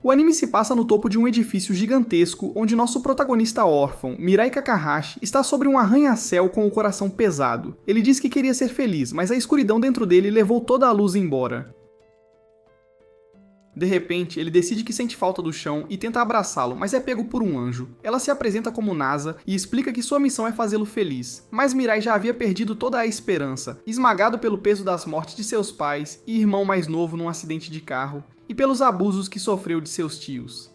O anime se passa no topo de um edifício gigantesco, onde nosso protagonista órfão, Mirai Kakahashi, está sobre um arranha-céu com o coração pesado. Ele diz que queria ser feliz, mas a escuridão dentro dele levou toda a luz embora. De repente, ele decide que sente falta do chão e tenta abraçá-lo, mas é pego por um anjo. Ela se apresenta como Nasa e explica que sua missão é fazê-lo feliz. Mas Mirai já havia perdido toda a esperança, esmagado pelo peso das mortes de seus pais e irmão mais novo num acidente de carro, e pelos abusos que sofreu de seus tios.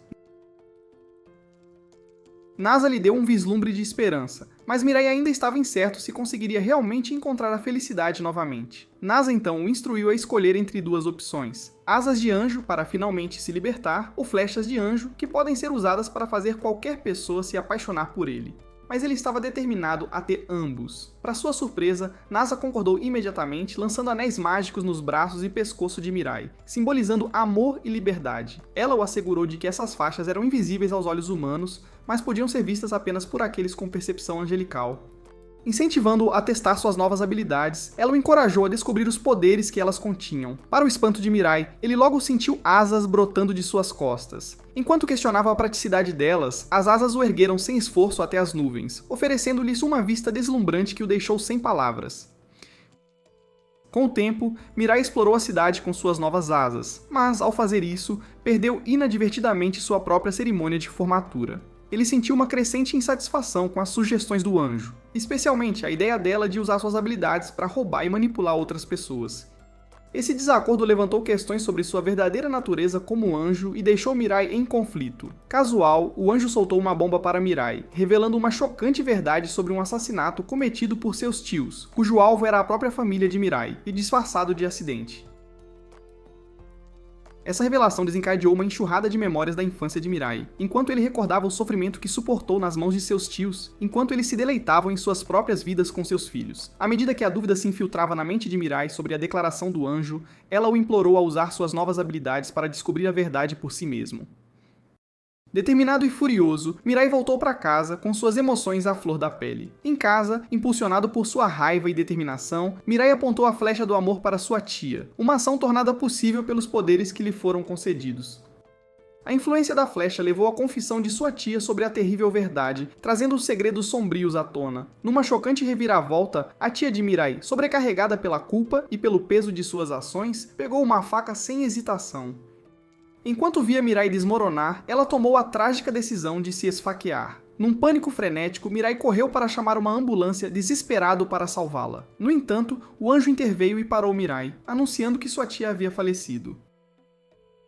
Nasa lhe deu um vislumbre de esperança, mas Mirai ainda estava incerto se conseguiria realmente encontrar a felicidade novamente. Nasa então o instruiu a escolher entre duas opções: asas de anjo para finalmente se libertar, ou flechas de anjo que podem ser usadas para fazer qualquer pessoa se apaixonar por ele. Mas ele estava determinado a ter ambos. Para sua surpresa, Nasa concordou imediatamente, lançando anéis mágicos nos braços e pescoço de Mirai, simbolizando amor e liberdade. Ela o assegurou de que essas faixas eram invisíveis aos olhos humanos, mas podiam ser vistas apenas por aqueles com percepção angelical. Incentivando-o a testar suas novas habilidades, ela o encorajou a descobrir os poderes que elas continham. Para o espanto de Mirai, ele logo sentiu asas brotando de suas costas. Enquanto questionava a praticidade delas, as asas o ergueram sem esforço até as nuvens, oferecendo-lhes uma vista deslumbrante que o deixou sem palavras. Com o tempo, Mirai explorou a cidade com suas novas asas, mas, ao fazer isso, perdeu inadvertidamente sua própria cerimônia de formatura. Ele sentiu uma crescente insatisfação com as sugestões do anjo, especialmente a ideia dela de usar suas habilidades para roubar e manipular outras pessoas. Esse desacordo levantou questões sobre sua verdadeira natureza como anjo e deixou Mirai em conflito. Casual, o anjo soltou uma bomba para Mirai, revelando uma chocante verdade sobre um assassinato cometido por seus tios, cujo alvo era a própria família de Mirai, e disfarçado de acidente. Essa revelação desencadeou uma enxurrada de memórias da infância de Mirai, enquanto ele recordava o sofrimento que suportou nas mãos de seus tios, enquanto eles se deleitavam em suas próprias vidas com seus filhos. À medida que a dúvida se infiltrava na mente de Mirai sobre a declaração do anjo, ela o implorou a usar suas novas habilidades para descobrir a verdade por si mesmo. Determinado e furioso, Mirai voltou para casa com suas emoções à flor da pele. Em casa, impulsionado por sua raiva e determinação, Mirai apontou a flecha do amor para sua tia, uma ação tornada possível pelos poderes que lhe foram concedidos. A influência da flecha levou à confissão de sua tia sobre a terrível verdade, trazendo os segredos sombrios à tona. Numa chocante reviravolta, a tia de Mirai, sobrecarregada pela culpa e pelo peso de suas ações, pegou uma faca sem hesitação. Enquanto via Mirai desmoronar, ela tomou a trágica decisão de se esfaquear. Num pânico frenético, Mirai correu para chamar uma ambulância, desesperado para salvá-la. No entanto, o anjo interveio e parou Mirai, anunciando que sua tia havia falecido.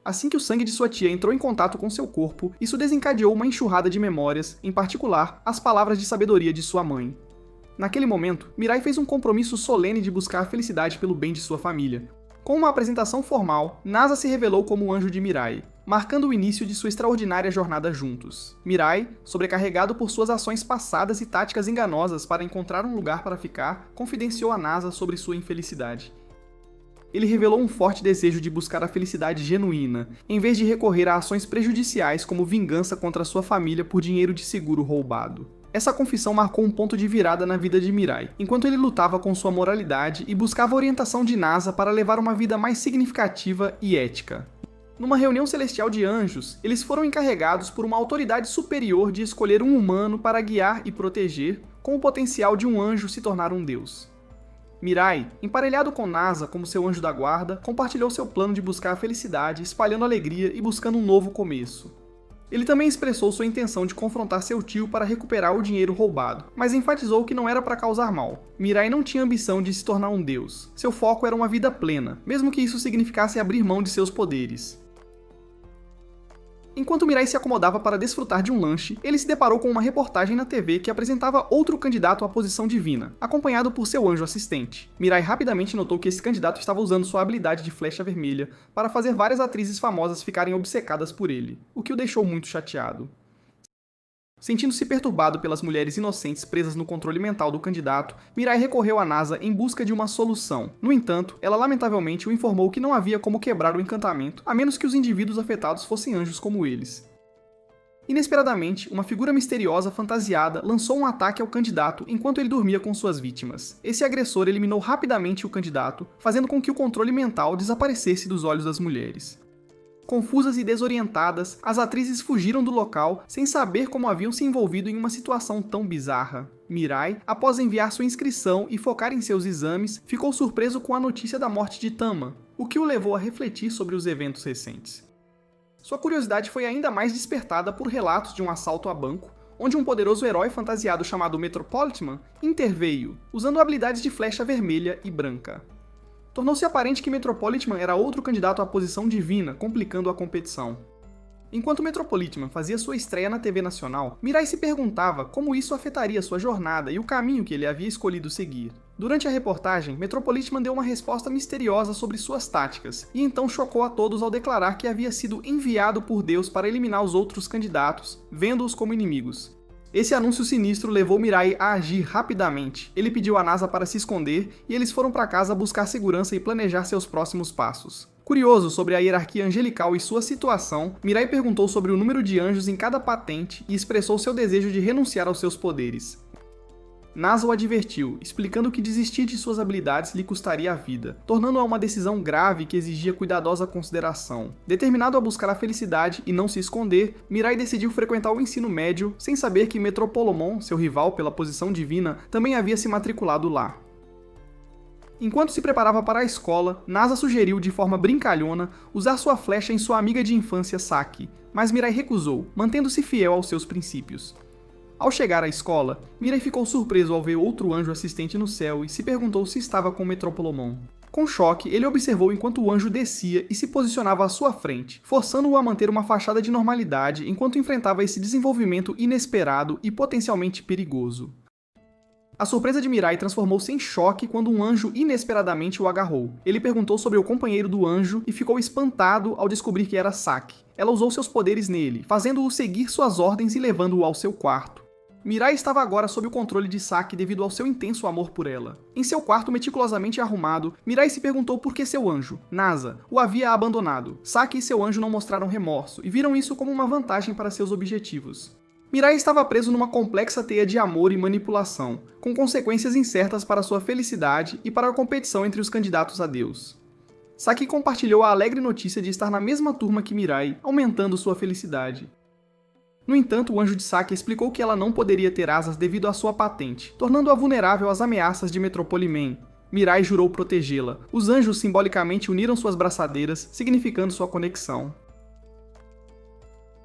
Assim que o sangue de sua tia entrou em contato com seu corpo, isso desencadeou uma enxurrada de memórias, em particular, as palavras de sabedoria de sua mãe. Naquele momento, Mirai fez um compromisso solene de buscar a felicidade pelo bem de sua família. Com uma apresentação formal, Nasa se revelou como o anjo de Mirai, marcando o início de sua extraordinária jornada juntos. Mirai, sobrecarregado por suas ações passadas e táticas enganosas para encontrar um lugar para ficar, confidenciou a Nasa sobre sua infelicidade. Ele revelou um forte desejo de buscar a felicidade genuína, em vez de recorrer a ações prejudiciais como vingança contra sua família por dinheiro de seguro roubado. Essa confissão marcou um ponto de virada na vida de Mirai, enquanto ele lutava com sua moralidade e buscava a orientação de Nasa para levar uma vida mais significativa e ética. Numa reunião celestial de anjos, eles foram encarregados por uma autoridade superior de escolher um humano para guiar e proteger, com o potencial de um anjo se tornar um deus. Mirai, emparelhado com Nasa como seu anjo da guarda, compartilhou seu plano de buscar a felicidade, espalhando alegria e buscando um novo começo. Ele também expressou sua intenção de confrontar seu tio para recuperar o dinheiro roubado, mas enfatizou que não era para causar mal. Mirai não tinha ambição de se tornar um deus. Seu foco era uma vida plena, mesmo que isso significasse abrir mão de seus poderes. Enquanto Mirai se acomodava para desfrutar de um lanche, ele se deparou com uma reportagem na TV que apresentava outro candidato à posição divina, acompanhado por seu anjo assistente. Mirai rapidamente notou que esse candidato estava usando sua habilidade de flecha vermelha para fazer várias atrizes famosas ficarem obcecadas por ele, o que o deixou muito chateado. Sentindo-se perturbado pelas mulheres inocentes presas no controle mental do candidato, Mirai recorreu a Nasa em busca de uma solução. No entanto, ela lamentavelmente o informou que não havia como quebrar o encantamento, a menos que os indivíduos afetados fossem anjos como eles. Inesperadamente, uma figura misteriosa fantasiada lançou um ataque ao candidato enquanto ele dormia com suas vítimas. Esse agressor eliminou rapidamente o candidato, fazendo com que o controle mental desaparecesse dos olhos das mulheres. Confusas e desorientadas, as atrizes fugiram do local sem saber como haviam se envolvido em uma situação tão bizarra. Mirai, após enviar sua inscrição e focar em seus exames, ficou surpreso com a notícia da morte de Tama, o que o levou a refletir sobre os eventos recentes. Sua curiosidade foi ainda mais despertada por relatos de um assalto a banco, onde um poderoso herói fantasiado chamado Metropolitan interveio, usando habilidades de flecha vermelha e branca. Tornou-se aparente que Metropolitan era outro candidato à posição divina, complicando a competição. Enquanto Metropolitan fazia sua estreia na TV nacional, Mirai se perguntava como isso afetaria sua jornada e o caminho que ele havia escolhido seguir. Durante a reportagem, Metropolitan deu uma resposta misteriosa sobre suas táticas, e então chocou a todos ao declarar que havia sido enviado por Deus para eliminar os outros candidatos, vendo-os como inimigos. Esse anúncio sinistro levou Mirai a agir rapidamente. Ele pediu à NASA para se esconder e eles foram para casa buscar segurança e planejar seus próximos passos. Curioso sobre a hierarquia angelical e sua situação, Mirai perguntou sobre o número de anjos em cada patente e expressou seu desejo de renunciar aos seus poderes. NASA o advertiu, explicando que desistir de suas habilidades lhe custaria a vida, tornando-a uma decisão grave que exigia cuidadosa consideração. Determinado a buscar a felicidade e não se esconder, Mirai decidiu frequentar o ensino médio, sem saber que Metropolemon, seu rival pela posição divina, também havia se matriculado lá. Enquanto se preparava para a escola, NASA sugeriu de forma brincalhona usar sua flecha em sua amiga de infância Saki, mas Mirai recusou, mantendo-se fiel aos seus princípios. Ao chegar à escola, Mirai ficou surpreso ao ver outro anjo assistente no céu e se perguntou se estava com Metropolemon. Com choque, ele observou enquanto o anjo descia e se posicionava à sua frente, forçando-o a manter uma fachada de normalidade enquanto enfrentava esse desenvolvimento inesperado e potencialmente perigoso. A surpresa de Mirai transformou-se em choque quando um anjo inesperadamente o agarrou. Ele perguntou sobre o companheiro do anjo e ficou espantado ao descobrir que era Saki. Ela usou seus poderes nele, fazendo-o seguir suas ordens e levando-o ao seu quarto. Mirai estava agora sob o controle de Saki devido ao seu intenso amor por ela. Em seu quarto meticulosamente arrumado, Mirai se perguntou por que seu anjo, Nasa, o havia abandonado. Saki e seu anjo não mostraram remorso e viram isso como uma vantagem para seus objetivos. Mirai estava preso numa complexa teia de amor e manipulação, com consequências incertas para sua felicidade e para a competição entre os candidatos a Deus. Saki compartilhou a alegre notícia de estar na mesma turma que Mirai, aumentando sua felicidade. No entanto, o anjo de Saki explicou que ela não poderia ter asas devido à sua patente, tornando-a vulnerável às ameaças de Metropoliman. Mirai jurou protegê-la. Os anjos simbolicamente uniram suas braçadeiras, significando sua conexão.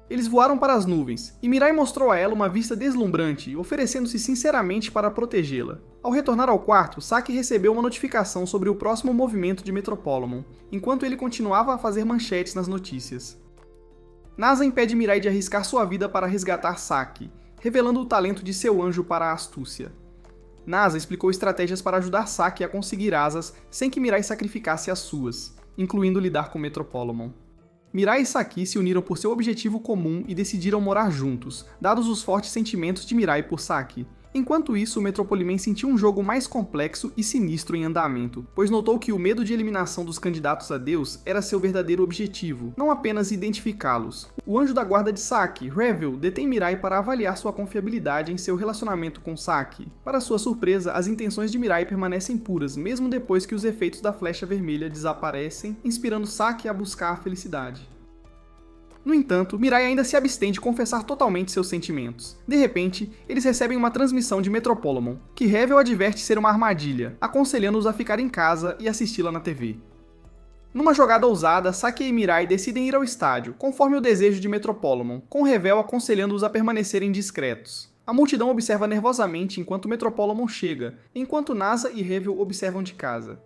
Eles voaram para as nuvens, e Mirai mostrou a ela uma vista deslumbrante, oferecendo-se sinceramente para protegê-la. Ao retornar ao quarto, Saki recebeu uma notificação sobre o próximo movimento de Metropolemon, enquanto ele continuava a fazer manchetes nas notícias. Nasa impede Mirai de arriscar sua vida para resgatar Saki, revelando o talento de seu anjo para a astúcia. Nasa explicou estratégias para ajudar Saki a conseguir asas sem que Mirai sacrificasse as suas, incluindo lidar com Metropolemon. Mirai e Saki se uniram por seu objetivo comum e decidiram morar juntos, dados os fortes sentimentos de Mirai por Saki. Enquanto isso, o Metropoliman sentiu um jogo mais complexo e sinistro em andamento, pois notou que o medo de eliminação dos candidatos a Deus era seu verdadeiro objetivo, não apenas identificá-los. O anjo da guarda de Saki, Revel, detém Mirai para avaliar sua confiabilidade em seu relacionamento com Saki. Para sua surpresa, as intenções de Mirai permanecem puras, mesmo depois que os efeitos da flecha vermelha desaparecem, inspirando Saki a buscar a felicidade. No entanto, Mirai ainda se abstém de confessar totalmente seus sentimentos. De repente, eles recebem uma transmissão de Metropolemon, que Revel adverte ser uma armadilha, aconselhando-os a ficar em casa e assisti-la na TV. Numa jogada ousada, Saki e Mirai decidem ir ao estádio, conforme o desejo de Metropolemon, com Revel aconselhando-os a permanecerem discretos. A multidão observa nervosamente enquanto Metropolemon chega, enquanto Nasa e Revel observam de casa.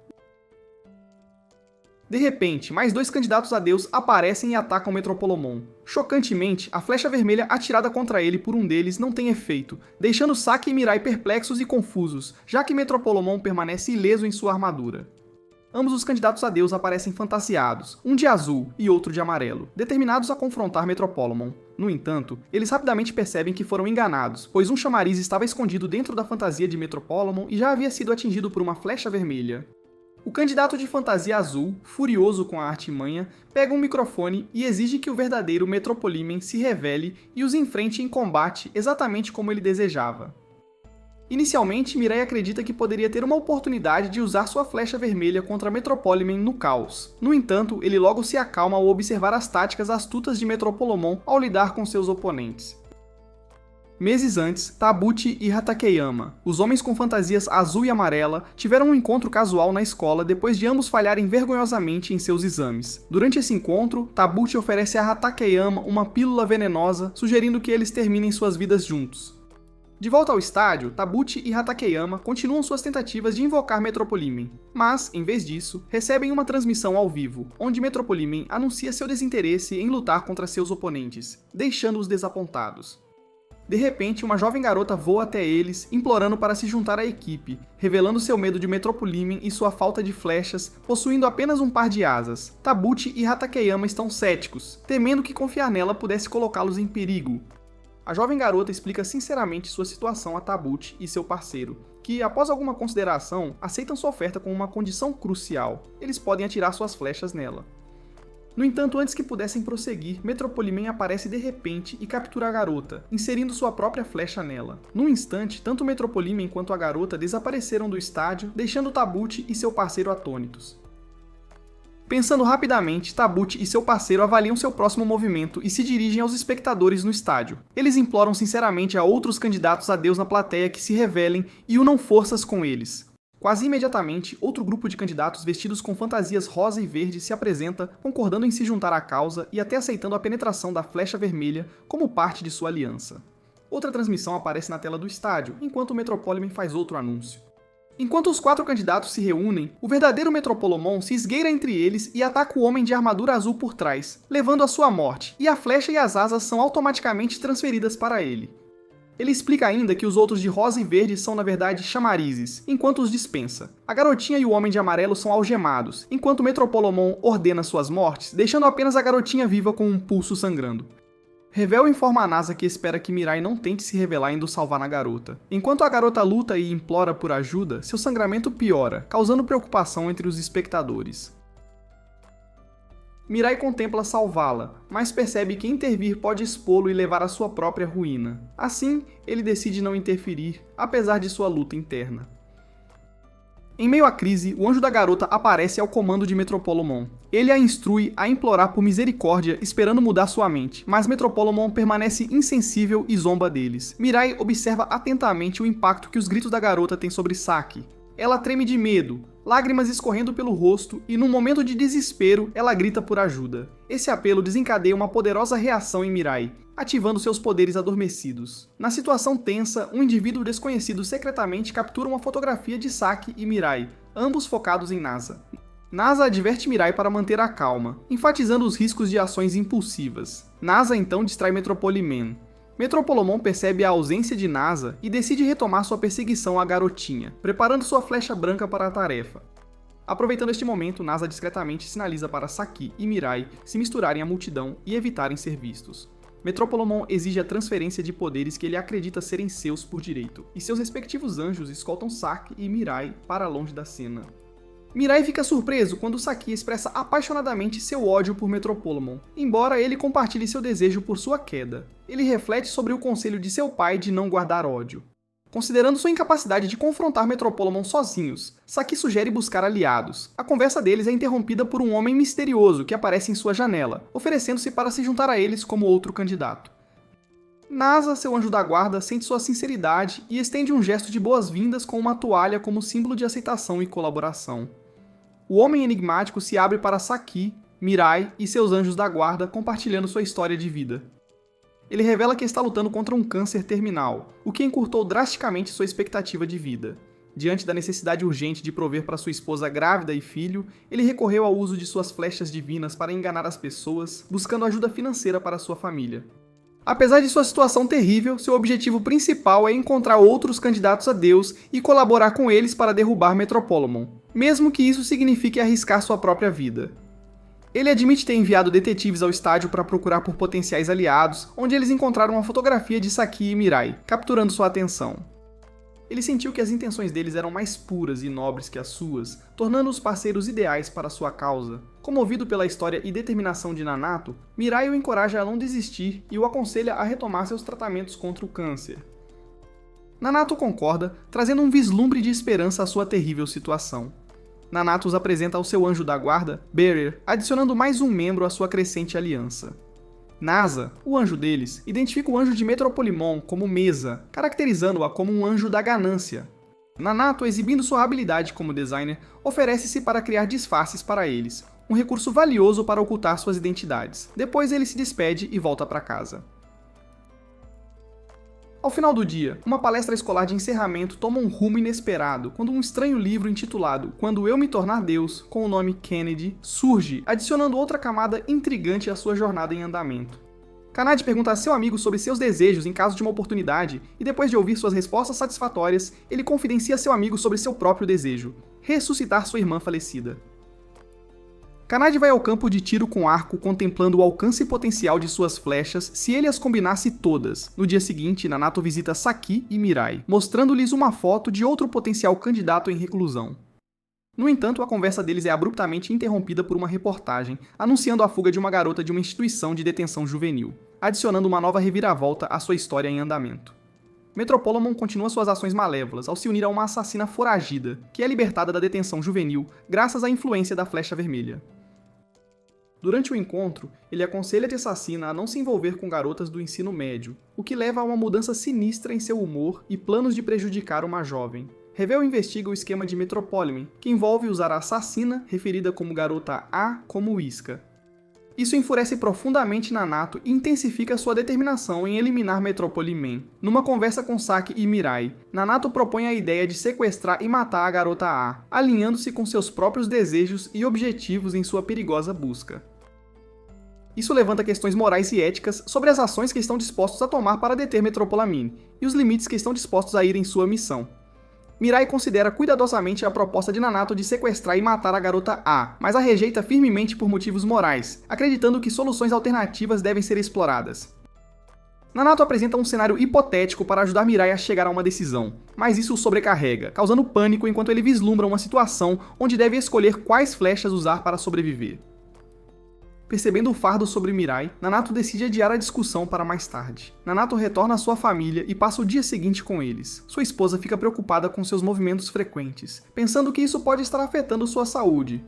De repente, mais dois candidatos a Deus aparecem e atacam Metropolemon. Chocantemente, a flecha vermelha atirada contra ele por um deles não tem efeito, deixando Saki e Mirai perplexos e confusos, já que Metropolemon permanece ileso em sua armadura. Ambos os candidatos a Deus aparecem fantasiados, um de azul e outro de amarelo, determinados a confrontar Metropolemon. No entanto, eles rapidamente percebem que foram enganados, pois um chamariz estava escondido dentro da fantasia de Metropolemon e já havia sido atingido por uma flecha vermelha. O candidato de fantasia azul, furioso com a artimanha, pega um microfone e exige que o verdadeiro Metropoliman se revele e os enfrente em combate exatamente como ele desejava. Inicialmente, Mirai acredita que poderia ter uma oportunidade de usar sua flecha vermelha contra Metropoliman no caos. No entanto, ele logo se acalma ao observar as táticas astutas de Metropolomon ao lidar com seus oponentes. Meses antes, Tabuchi e Hatakeyama, os homens com fantasias azul e amarela, tiveram um encontro casual na escola depois de ambos falharem vergonhosamente em seus exames. Durante esse encontro, Tabuchi oferece a Hatakeyama uma pílula venenosa, sugerindo que eles terminem suas vidas juntos. De volta ao estádio, Tabuchi e Hatakeyama continuam suas tentativas de invocar Metropolimen, mas, em vez disso, recebem uma transmissão ao vivo, onde Metropolimen anuncia seu desinteresse em lutar contra seus oponentes, deixando-os desapontados. De repente, uma jovem garota voa até eles, implorando para se juntar à equipe, revelando seu medo de Metropolimen e sua falta de flechas, possuindo apenas um par de asas. Tabuchi e Hatakeyama estão céticos, temendo que confiar nela pudesse colocá-los em perigo. A jovem garota explica sinceramente sua situação a Tabuchi e seu parceiro, que, após alguma consideração, aceitam sua oferta com uma condição crucial: eles podem atirar suas flechas nela. No entanto, antes que pudessem prosseguir, Metropolimen aparece de repente e captura a garota, inserindo sua própria flecha nela. Num instante, tanto Metropolimen quanto a garota desapareceram do estádio, deixando Tabuchi e seu parceiro atônitos. Pensando rapidamente, Tabuchi e seu parceiro avaliam seu próximo movimento e se dirigem aos espectadores no estádio. Eles imploram sinceramente a outros candidatos a Deus na plateia que se revelem e unam forças com eles. Quase imediatamente, outro grupo de candidatos vestidos com fantasias rosa e verde se apresenta, concordando em se juntar à causa e até aceitando a penetração da flecha vermelha como parte de sua aliança. Outra transmissão aparece na tela do estádio, enquanto o Metropolimen faz outro anúncio. Enquanto os 4 candidatos se reúnem, o verdadeiro Metropolomon se esgueira entre eles e ataca o homem de armadura azul por trás, levando à sua morte, e a flecha e as asas são automaticamente transferidas para ele. Ele explica ainda que os outros de rosa e verde são na verdade chamarizes, enquanto os dispensa. A garotinha e o homem de amarelo são algemados, enquanto o Metropolomon ordena suas mortes, deixando apenas a garotinha viva com um pulso sangrando. Revel informa a NASA que espera que Mirai não tente se revelar indo salvar a garota. Enquanto a garota luta e implora por ajuda, seu sangramento piora, causando preocupação entre os espectadores. Mirai contempla salvá-la, mas percebe que intervir pode expô-lo e levar à sua própria ruína. Assim, ele decide não interferir, apesar de sua luta interna. Em meio à crise, o anjo da garota aparece ao comando de Metropolomon. Ele a instrui a implorar por misericórdia, esperando mudar sua mente, mas Metropolomon permanece insensível e zomba deles. Mirai observa atentamente o impacto que os gritos da garota têm sobre Saki. Ela treme de medo, lágrimas escorrendo pelo rosto, e num momento de desespero, ela grita por ajuda. Esse apelo desencadeia uma poderosa reação em Mirai, ativando seus poderes adormecidos. Na situação tensa, um indivíduo desconhecido secretamente captura uma fotografia de Saki e Mirai, ambos focados em NASA. NASA adverte Mirai para manter a calma, enfatizando os riscos de ações impulsivas. NASA então distrai Metropolimen. Metropolomon percebe a ausência de NASA e decide retomar sua perseguição à garotinha, preparando sua flecha branca para a tarefa. Aproveitando este momento, NASA discretamente sinaliza para Saki e Mirai se misturarem à multidão e evitarem ser vistos. Metropolomon exige a transferência de poderes que ele acredita serem seus por direito, e seus respectivos anjos escoltam Saki e Mirai para longe da cena. Mirai fica surpreso quando Saki expressa apaixonadamente seu ódio por Metropolomon, embora ele compartilhe seu desejo por sua queda. Ele reflete sobre o conselho de seu pai de não guardar ódio. Considerando sua incapacidade de confrontar Metropolomon sozinhos, Saki sugere buscar aliados. A conversa deles é interrompida por um homem misterioso que aparece em sua janela, oferecendo-se para se juntar a eles como outro candidato. NASA, seu anjo da guarda, sente sua sinceridade e estende um gesto de boas-vindas com uma toalha como símbolo de aceitação e colaboração. O homem enigmático se abre para Saki, Mirai e seus anjos da guarda, compartilhando sua história de vida. Ele revela que está lutando contra um câncer terminal, o que encurtou drasticamente sua expectativa de vida. Diante da necessidade urgente de prover para sua esposa grávida e filho, ele recorreu ao uso de suas flechas divinas para enganar as pessoas, buscando ajuda financeira para sua família. Apesar de sua situação terrível, seu objetivo principal é encontrar outros candidatos a Deus e colaborar com eles para derrubar Metropolomon, mesmo que isso signifique arriscar sua própria vida. Ele admite ter enviado detetives ao estádio para procurar por potenciais aliados, onde eles encontraram uma fotografia de Saki e Mirai, capturando sua atenção. Ele sentiu que as intenções deles eram mais puras e nobres que as suas, tornando-os parceiros ideais para sua causa. Comovido pela história e determinação de Nanato, Mirai o encoraja a não desistir e o aconselha a retomar seus tratamentos contra o câncer. Nanato concorda, trazendo um vislumbre de esperança à sua terrível situação. Nanato os apresenta ao seu anjo da guarda, Berer, adicionando mais um membro à sua crescente aliança. Nasa, o anjo deles, identifica o anjo de Metropolimon como Mesa, caracterizando-a como um anjo da ganância. Nanato, exibindo sua habilidade como designer, oferece-se para criar disfarces para eles, um recurso valioso para ocultar suas identidades. Depois ele se despede e volta para casa. Ao final do dia, uma palestra escolar de encerramento toma um rumo inesperado quando um estranho livro intitulado Quando Eu Me Tornar Deus, com o nome Kennedy, surge, adicionando outra camada intrigante à sua jornada em andamento. Kanade pergunta a seu amigo sobre seus desejos em caso de uma oportunidade, e depois de ouvir suas respostas satisfatórias, ele confidencia a seu amigo sobre seu próprio desejo: ressuscitar sua irmã falecida. Kanade vai ao campo de tiro com arco contemplando o alcance potencial de suas flechas se ele as combinasse todas. No dia seguinte, Nanato visita Saki e Mirai, mostrando-lhes uma foto de outro potencial candidato em reclusão. No entanto, a conversa deles é abruptamente interrompida por uma reportagem, anunciando a fuga de uma garota de uma instituição de detenção juvenil, adicionando uma nova reviravolta à sua história em andamento. Metropolimon continua suas ações malévolas ao se unir a uma assassina foragida, que é libertada da detenção juvenil graças à influência da Flecha Vermelha. Durante o encontro, ele aconselha a assassina a não se envolver com garotas do ensino médio, o que leva a uma mudança sinistra em seu humor e planos de prejudicar uma jovem. Revel investiga o esquema de Metropolimon, que envolve usar a assassina, referida como Garota A, como isca. Isso enfurece profundamente Nanato e intensifica sua determinação em eliminar Metropolimon. Numa conversa com Saki e Mirai, Nanato propõe a ideia de sequestrar e matar a Garota A, alinhando-se com seus próprios desejos e objetivos em sua perigosa busca. Isso levanta questões morais e éticas sobre as ações que estão dispostos a tomar para deter Metropolimon e os limites que estão dispostos a ir em sua missão. Mirai considera cuidadosamente a proposta de Nanato de sequestrar e matar a Garota A, mas a rejeita firmemente por motivos morais, acreditando que soluções alternativas devem ser exploradas. Nanato apresenta um cenário hipotético para ajudar Mirai a chegar a uma decisão, mas isso o sobrecarrega, causando pânico enquanto ele vislumbra uma situação onde deve escolher quais flechas usar para sobreviver. Percebendo o fardo sobre Mirai, Nanato decide adiar a discussão para mais tarde. Nanato retorna à sua família e passa o dia seguinte com eles. Sua esposa fica preocupada com seus movimentos frequentes, pensando que isso pode estar afetando sua saúde.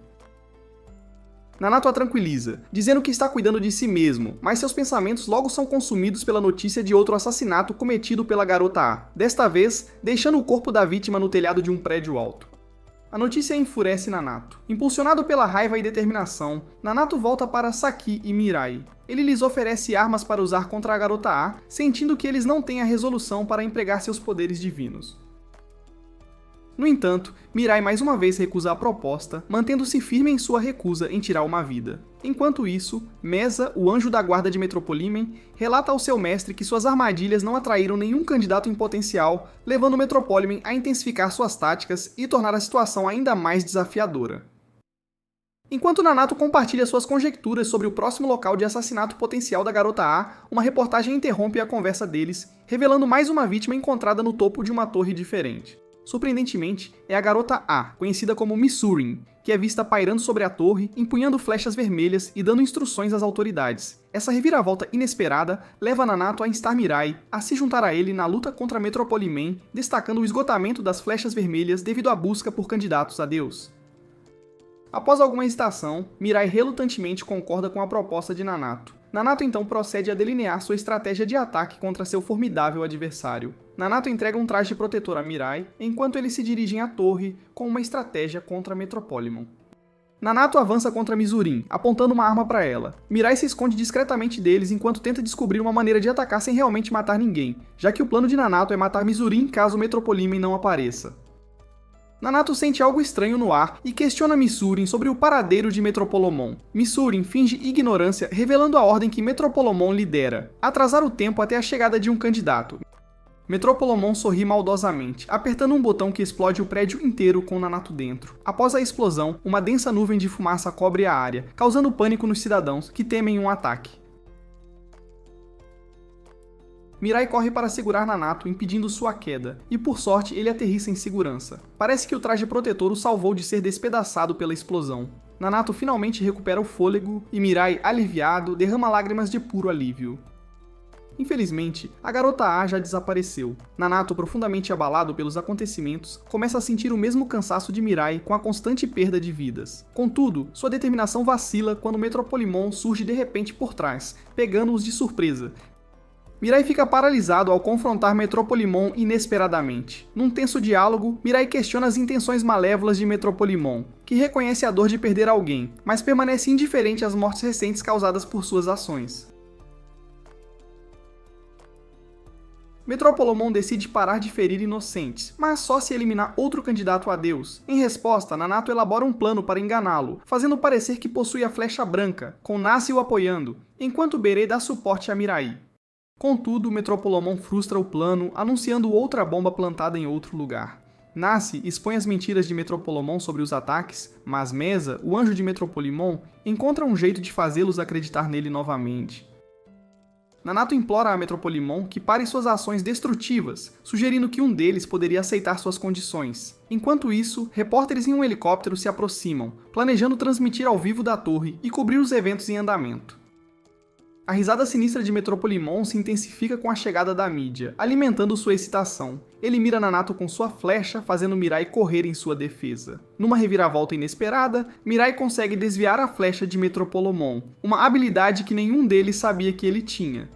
Nanato a tranquiliza, dizendo que está cuidando de si mesmo, mas seus pensamentos logo são consumidos pela notícia de outro assassinato cometido pela Garota A, desta vez deixando o corpo da vítima no telhado de um prédio alto. A notícia enfurece Nanato. Impulsionado pela raiva e determinação, Nanato volta para Saki e Mirai. Ele lhes oferece armas para usar contra a Garota A, sentindo que eles não têm a resolução para empregar seus poderes divinos. No entanto, Mirai mais uma vez recusa a proposta, mantendo-se firme em sua recusa em tirar uma vida. Enquanto isso, Mesa, o anjo da guarda de Metropolimon, relata ao seu mestre que suas armadilhas não atraíram nenhum candidato em potencial, levando Metropolimon a intensificar suas táticas e tornar a situação ainda mais desafiadora. Enquanto Nanato compartilha suas conjecturas sobre o próximo local de assassinato potencial da Garota A, uma reportagem interrompe a conversa deles, revelando mais uma vítima encontrada no topo de uma torre diferente. Surpreendentemente, é a Garota A, conhecida como Misurin, que é vista pairando sobre a torre, empunhando flechas vermelhas e dando instruções às autoridades. Essa reviravolta inesperada leva Nanato a instar Mirai a se juntar a ele na luta contra Metropolimon, destacando o esgotamento das flechas vermelhas devido à busca por candidatos a Deus. Após alguma hesitação, Mirai relutantemente concorda com a proposta de Nanato. Nanato então procede a delinear sua estratégia de ataque contra seu formidável adversário. Nanato entrega um traje protetor a Mirai, enquanto eles se dirigem à torre com uma estratégia contra Metropolimon. Nanato avança contra Misurin, apontando uma arma para ela. Mirai se esconde discretamente deles enquanto tenta descobrir uma maneira de atacar sem realmente matar ninguém, já que o plano de Nanato é matar Misurin caso Metropolimon não apareça. Nanato sente algo estranho no ar e questiona Misurin sobre o paradeiro de Metropolimon. Misurin finge ignorância, revelando a ordem que Metropolimon lidera: atrasar o tempo até a chegada de um candidato. Metropolimon sorri maldosamente, apertando um botão que explode o prédio inteiro com Nanato dentro. Após a explosão, uma densa nuvem de fumaça cobre a área, causando pânico nos cidadãos, que temem um ataque. Mirai corre para segurar Nanato, impedindo sua queda, e por sorte ele aterrissa em segurança. Parece que o traje protetor o salvou de ser despedaçado pela explosão. Nanato finalmente recupera o fôlego, e Mirai, aliviado, derrama lágrimas de puro alívio. Infelizmente, a garota A já desapareceu. Nanato, profundamente abalado pelos acontecimentos, começa a sentir o mesmo cansaço de Mirai com a constante perda de vidas. Contudo, sua determinação vacila quando Metropolimon surge de repente por trás, pegando-os de surpresa. Mirai fica paralisado ao confrontar Metropolimon inesperadamente. Num tenso diálogo, Mirai questiona as intenções malévolas de Metropolimon, que reconhece a dor de perder alguém, mas permanece indiferente às mortes recentes causadas por suas ações. Metropolimon decide parar de ferir inocentes, mas só se eliminar outro candidato a Deus. Em resposta, Nanato elabora um plano para enganá-lo, fazendo parecer que possui a flecha branca, com Nasse o apoiando, enquanto Bere dá suporte a Mirai. Contudo, Metropolimon frustra o plano, anunciando outra bomba plantada em outro lugar. Nasse expõe as mentiras de Metropolimon sobre os ataques, mas Mesa, o anjo de Metropolimon, encontra um jeito de fazê-los acreditar nele novamente. Nanato implora a Metropolimon que pare suas ações destrutivas, sugerindo que um deles poderia aceitar suas condições. Enquanto isso, repórteres em um helicóptero se aproximam, planejando transmitir ao vivo da torre e cobrir os eventos em andamento. A risada sinistra de Metropolimon se intensifica com a chegada da mídia, alimentando sua excitação. Ele mira Nanato com sua flecha, fazendo Mirai correr em sua defesa. Numa reviravolta inesperada, Mirai consegue desviar a flecha de Metropolimon, uma habilidade que nenhum deles sabia que ele tinha.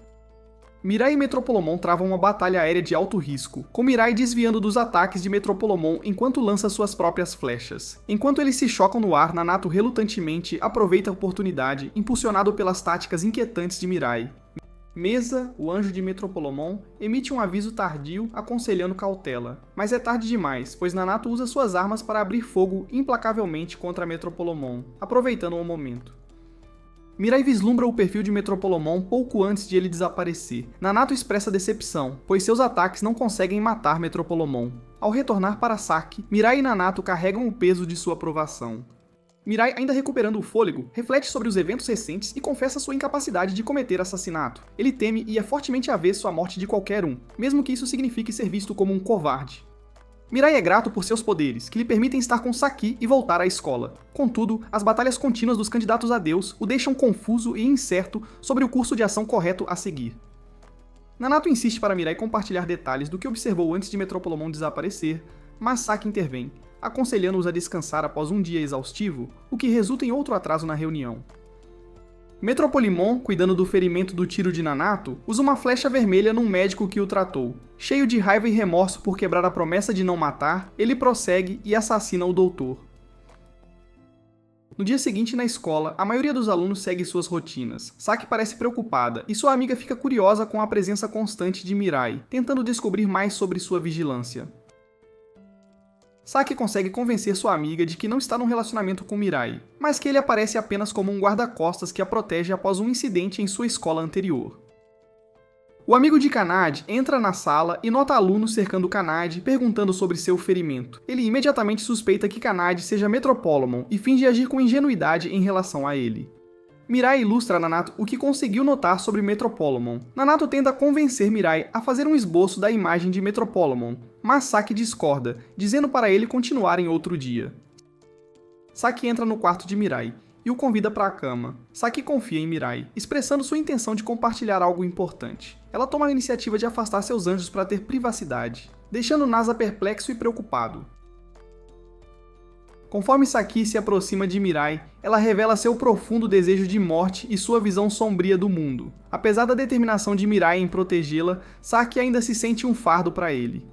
Mirai e Metropolimon travam uma batalha aérea de alto risco, com Mirai desviando dos ataques de Metropolimon enquanto lança suas próprias flechas. Enquanto eles se chocam no ar, Nanato relutantemente aproveita a oportunidade, impulsionado pelas táticas inquietantes de Mirai. Mesa, o anjo de Metropolimon, emite um aviso tardio aconselhando cautela. Mas é tarde demais, pois Nanato usa suas armas para abrir fogo implacavelmente contra Metropolimon, aproveitando o momento. Mirai vislumbra o perfil de Metropolimon pouco antes de ele desaparecer. Nanato expressa decepção, pois seus ataques não conseguem matar Metropolimon. Ao retornar para Saki, Mirai e Nanato carregam o peso de sua aprovação. Mirai, ainda recuperando o fôlego, reflete sobre os eventos recentes e confessa sua incapacidade de cometer assassinato. Ele teme e é fortemente avesso à morte de qualquer um, mesmo que isso signifique ser visto como um covarde. Mirai é grato por seus poderes, que lhe permitem estar com Saki e voltar à escola. Contudo, as batalhas contínuas dos candidatos a Deus o deixam confuso e incerto sobre o curso de ação correto a seguir. Nanato insiste para Mirai compartilhar detalhes do que observou antes de Metropolimon desaparecer, mas Saki intervém, aconselhando-os a descansar após um dia exaustivo, o que resulta em outro atraso na reunião. Metropolimon, cuidando do ferimento do tiro de Nanato, usa uma flecha vermelha num médico que o tratou. Cheio de raiva e remorso por quebrar a promessa de não matar, ele prossegue e assassina o doutor. No dia seguinte, na escola, a maioria dos alunos segue suas rotinas. Saki parece preocupada, e sua amiga fica curiosa com a presença constante de Mirai, tentando descobrir mais sobre sua vigilância. Saki consegue convencer sua amiga de que não está num relacionamento com Mirai, mas que ele aparece apenas como um guarda-costas que a protege após um incidente em sua escola anterior. O amigo de Kanade entra na sala e nota alunos cercando Kanade, perguntando sobre seu ferimento. Ele imediatamente suspeita que Kanade seja Metropolimon e finge agir com ingenuidade em relação a ele. Mirai ilustra a Nanato o que conseguiu notar sobre Metropolimon. Nanato tenta convencer Mirai a fazer um esboço da imagem de Metropolimon, mas Saki discorda, dizendo para ele continuar em outro dia. Saki entra no quarto de Mirai e o convida para a cama. Saki confia em Mirai, expressando sua intenção de compartilhar algo importante. Ela toma a iniciativa de afastar seus anjos para ter privacidade, deixando Nasa perplexo e preocupado. Conforme Saki se aproxima de Mirai, ela revela seu profundo desejo de morte e sua visão sombria do mundo. Apesar da determinação de Mirai em protegê-la, Saki ainda se sente um fardo para ele.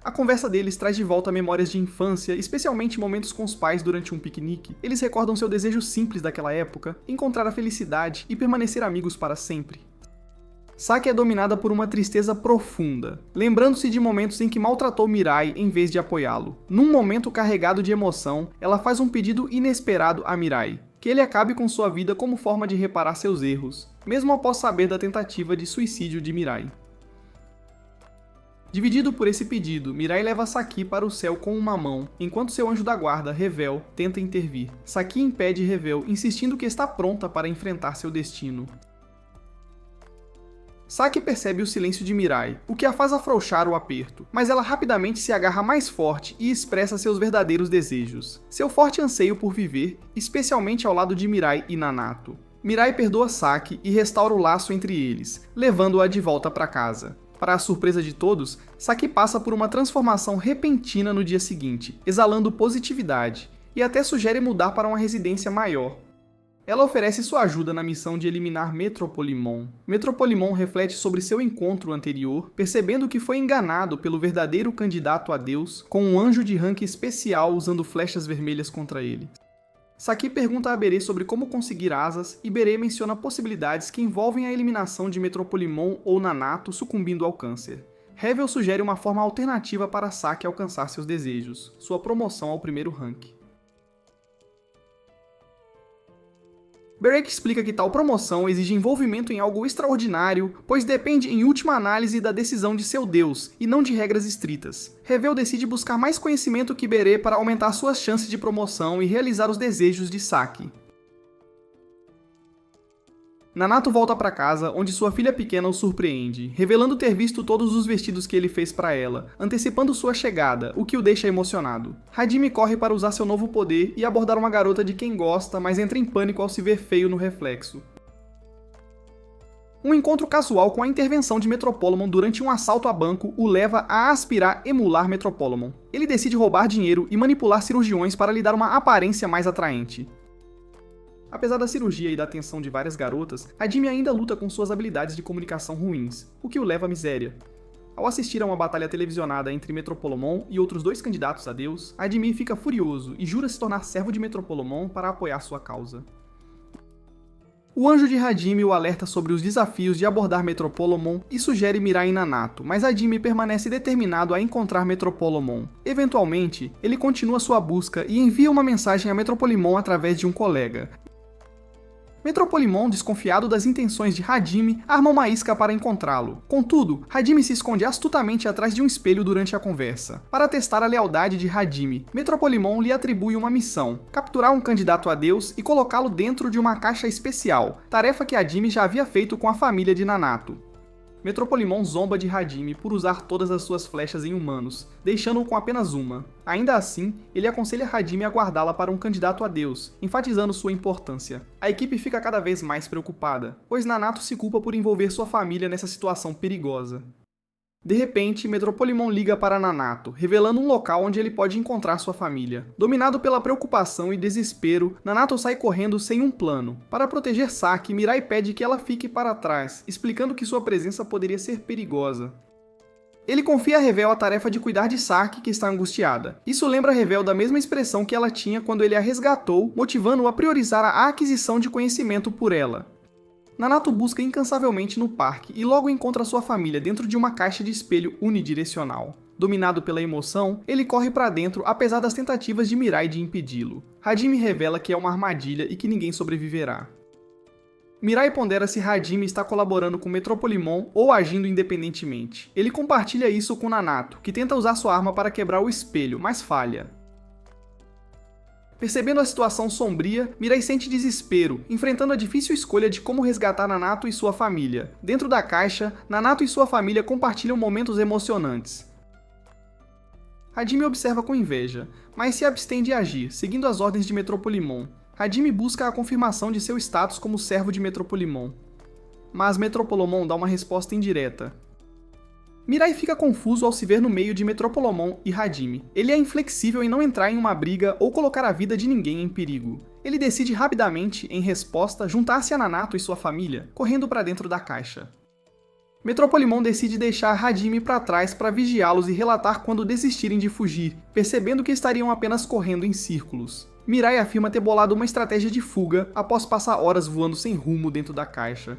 A conversa deles traz de volta memórias de infância, especialmente momentos com os pais durante um piquenique. Eles recordam seu desejo simples daquela época, encontrar a felicidade e permanecer amigos para sempre. Saki é dominada por uma tristeza profunda, lembrando-se de momentos em que maltratou Mirai em vez de apoiá-lo. Num momento carregado de emoção, ela faz um pedido inesperado a Mirai, que ele acabe com sua vida como forma de reparar seus erros, mesmo após saber da tentativa de suicídio de Mirai. Dividido por esse pedido, Mirai leva Saki para o céu com uma mão, enquanto seu anjo da guarda, Revel, tenta intervir. Saki impede Revel, insistindo que está pronta para enfrentar seu destino. Saki percebe o silêncio de Mirai, o que a faz afrouxar o aperto, mas ela rapidamente se agarra mais forte e expressa seus verdadeiros desejos. Seu forte anseio por viver, especialmente ao lado de Mirai e Nanato. Mirai perdoa Saki e restaura o laço entre eles, levando-a de volta para casa. Para a surpresa de todos, Saki passa por uma transformação repentina no dia seguinte, exalando positividade, e até sugere mudar para uma residência maior. Ela oferece sua ajuda na missão de eliminar Metropolimon. Metropolimon reflete sobre seu encontro anterior, percebendo que foi enganado pelo verdadeiro candidato a Deus com um anjo de rank especial usando flechas vermelhas contra ele. Saki pergunta a Bere sobre como conseguir asas e Bere menciona possibilidades que envolvem a eliminação de Metropolimon ou Nanato sucumbindo ao câncer. Revel sugere uma forma alternativa para Saki alcançar seus desejos, sua promoção ao primeiro rank. Berek explica que tal promoção exige envolvimento em algo extraordinário, pois depende em última análise da decisão de seu deus, e não de regras estritas. Revel decide buscar mais conhecimento que Bere para aumentar suas chances de promoção e realizar os desejos de Saki. Nanato volta para casa, onde sua filha pequena o surpreende, revelando ter visto todos os vestidos que ele fez para ela, antecipando sua chegada, o que o deixa emocionado. Hajime corre para usar seu novo poder e abordar uma garota de quem gosta, mas entra em pânico ao se ver feio no reflexo. Um encontro casual com a intervenção de Metropolimon durante um assalto a banco o leva a aspirar emular Metropolimon. Ele decide roubar dinheiro e manipular cirurgiões para lhe dar uma aparência mais atraente. Apesar da cirurgia e da atenção de várias garotas, Hajime ainda luta com suas habilidades de comunicação ruins, o que o leva à miséria. Ao assistir a uma batalha televisionada entre Metropolimon e outros dois candidatos a Deus, Hajime fica furioso e jura se tornar servo de Metropolimon para apoiar sua causa. O anjo de Hajime o alerta sobre os desafios de abordar Metropolimon e sugere mirar em Nanato, mas Hajime permanece determinado a encontrar Metropolimon. Eventualmente, ele continua sua busca e envia uma mensagem a Metropolimon através de um colega. Metropolimon, desconfiado das intenções de Hajime, arma uma isca para encontrá-lo. Contudo, Hajime se esconde astutamente atrás de um espelho durante a conversa. Para testar a lealdade de Hajime, Metropolimon lhe atribui uma missão: capturar um candidato a Deus e colocá-lo dentro de uma caixa especial, tarefa que Hajime já havia feito com a família de Nanato. Metropolimon zomba de Hajime por usar todas as suas flechas em humanos, deixando-o com apenas uma. Ainda assim, ele aconselha Hajime a guardá-la para um candidato a Deus, enfatizando sua importância. A equipe fica cada vez mais preocupada, pois Nanato se culpa por envolver sua família nessa situação perigosa. De repente, Metropolimon liga para Nanato, revelando um local onde ele pode encontrar sua família. Dominado pela preocupação e desespero, Nanato sai correndo sem um plano. Para proteger Saki, Mirai pede que ela fique para trás, explicando que sua presença poderia ser perigosa. Ele confia a Revel a tarefa de cuidar de Saki, que está angustiada. Isso lembra Revel da mesma expressão que ela tinha quando ele a resgatou, motivando-o a priorizar a aquisição de conhecimento por ela. Nanato busca incansavelmente no parque e logo encontra sua família dentro de uma caixa de espelho unidirecional. Dominado pela emoção, ele corre para dentro apesar das tentativas de Mirai de impedi-lo. Hajime revela que é uma armadilha e que ninguém sobreviverá. Mirai pondera se Hajime está colaborando com Metropolimon ou agindo independentemente. Ele compartilha isso com Nanato, que tenta usar sua arma para quebrar o espelho, mas falha. Percebendo a situação sombria, Mirai sente desespero, enfrentando a difícil escolha de como resgatar Nanato e sua família. Dentro da caixa, Nanato e sua família compartilham momentos emocionantes. Hajime observa com inveja, mas se abstém de agir, seguindo as ordens de Metropolimon. Hajime busca a confirmação de seu status como servo de Metropolimon. Mas Metropolimon dá uma resposta indireta. Mirai fica confuso ao se ver no meio de Metropolimon e Hajime. Ele é inflexível em não entrar em uma briga ou colocar a vida de ninguém em perigo. Ele decide rapidamente, em resposta, juntar-se a Nanato e sua família, correndo para dentro da caixa. Metropolimon decide deixar Hajime para trás para vigiá-los e relatar quando desistirem de fugir, percebendo que estariam apenas correndo em círculos. Mirai afirma ter bolado uma estratégia de fuga após passar horas voando sem rumo dentro da caixa.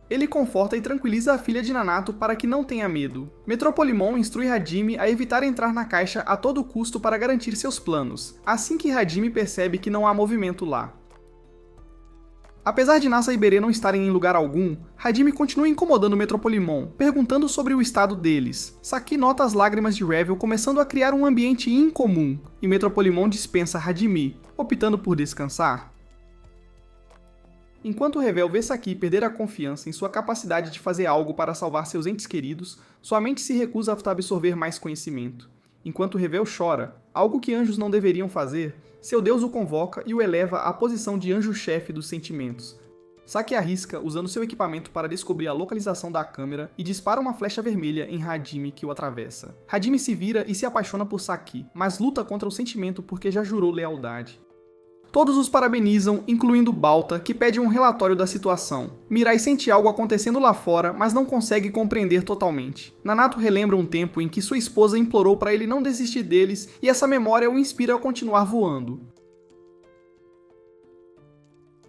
Ele conforta e tranquiliza a filha de Nanato para que não tenha medo. Metropolimon instrui Hajime a evitar entrar na caixa a todo custo para garantir seus planos, assim que Hajime percebe que não há movimento lá. Apesar de Nasa e Bere não estarem em lugar algum, Hajime continua incomodando Metropolimon, perguntando sobre o estado deles. Saki nota as lágrimas de Revel começando a criar um ambiente incomum, e Metropolimon dispensa Hajime, optando por descansar. Enquanto Revel vê Saki perder a confiança em sua capacidade de fazer algo para salvar seus entes queridos, sua mente se recusa a absorver mais conhecimento. Enquanto Revel chora, algo que anjos não deveriam fazer, seu Deus o convoca e o eleva à posição de anjo-chefe dos sentimentos. Saki arrisca usando seu equipamento para descobrir a localização da câmera e dispara uma flecha vermelha em Hajime que o atravessa. Hajime se vira e se apaixona por Saki, mas luta contra o sentimento porque já jurou lealdade. Todos os parabenizam, incluindo Balta, que pede um relatório da situação. Mirai sente algo acontecendo lá fora, mas não consegue compreender totalmente. Nanato relembra um tempo em que sua esposa implorou para ele não desistir deles e essa memória o inspira a continuar voando.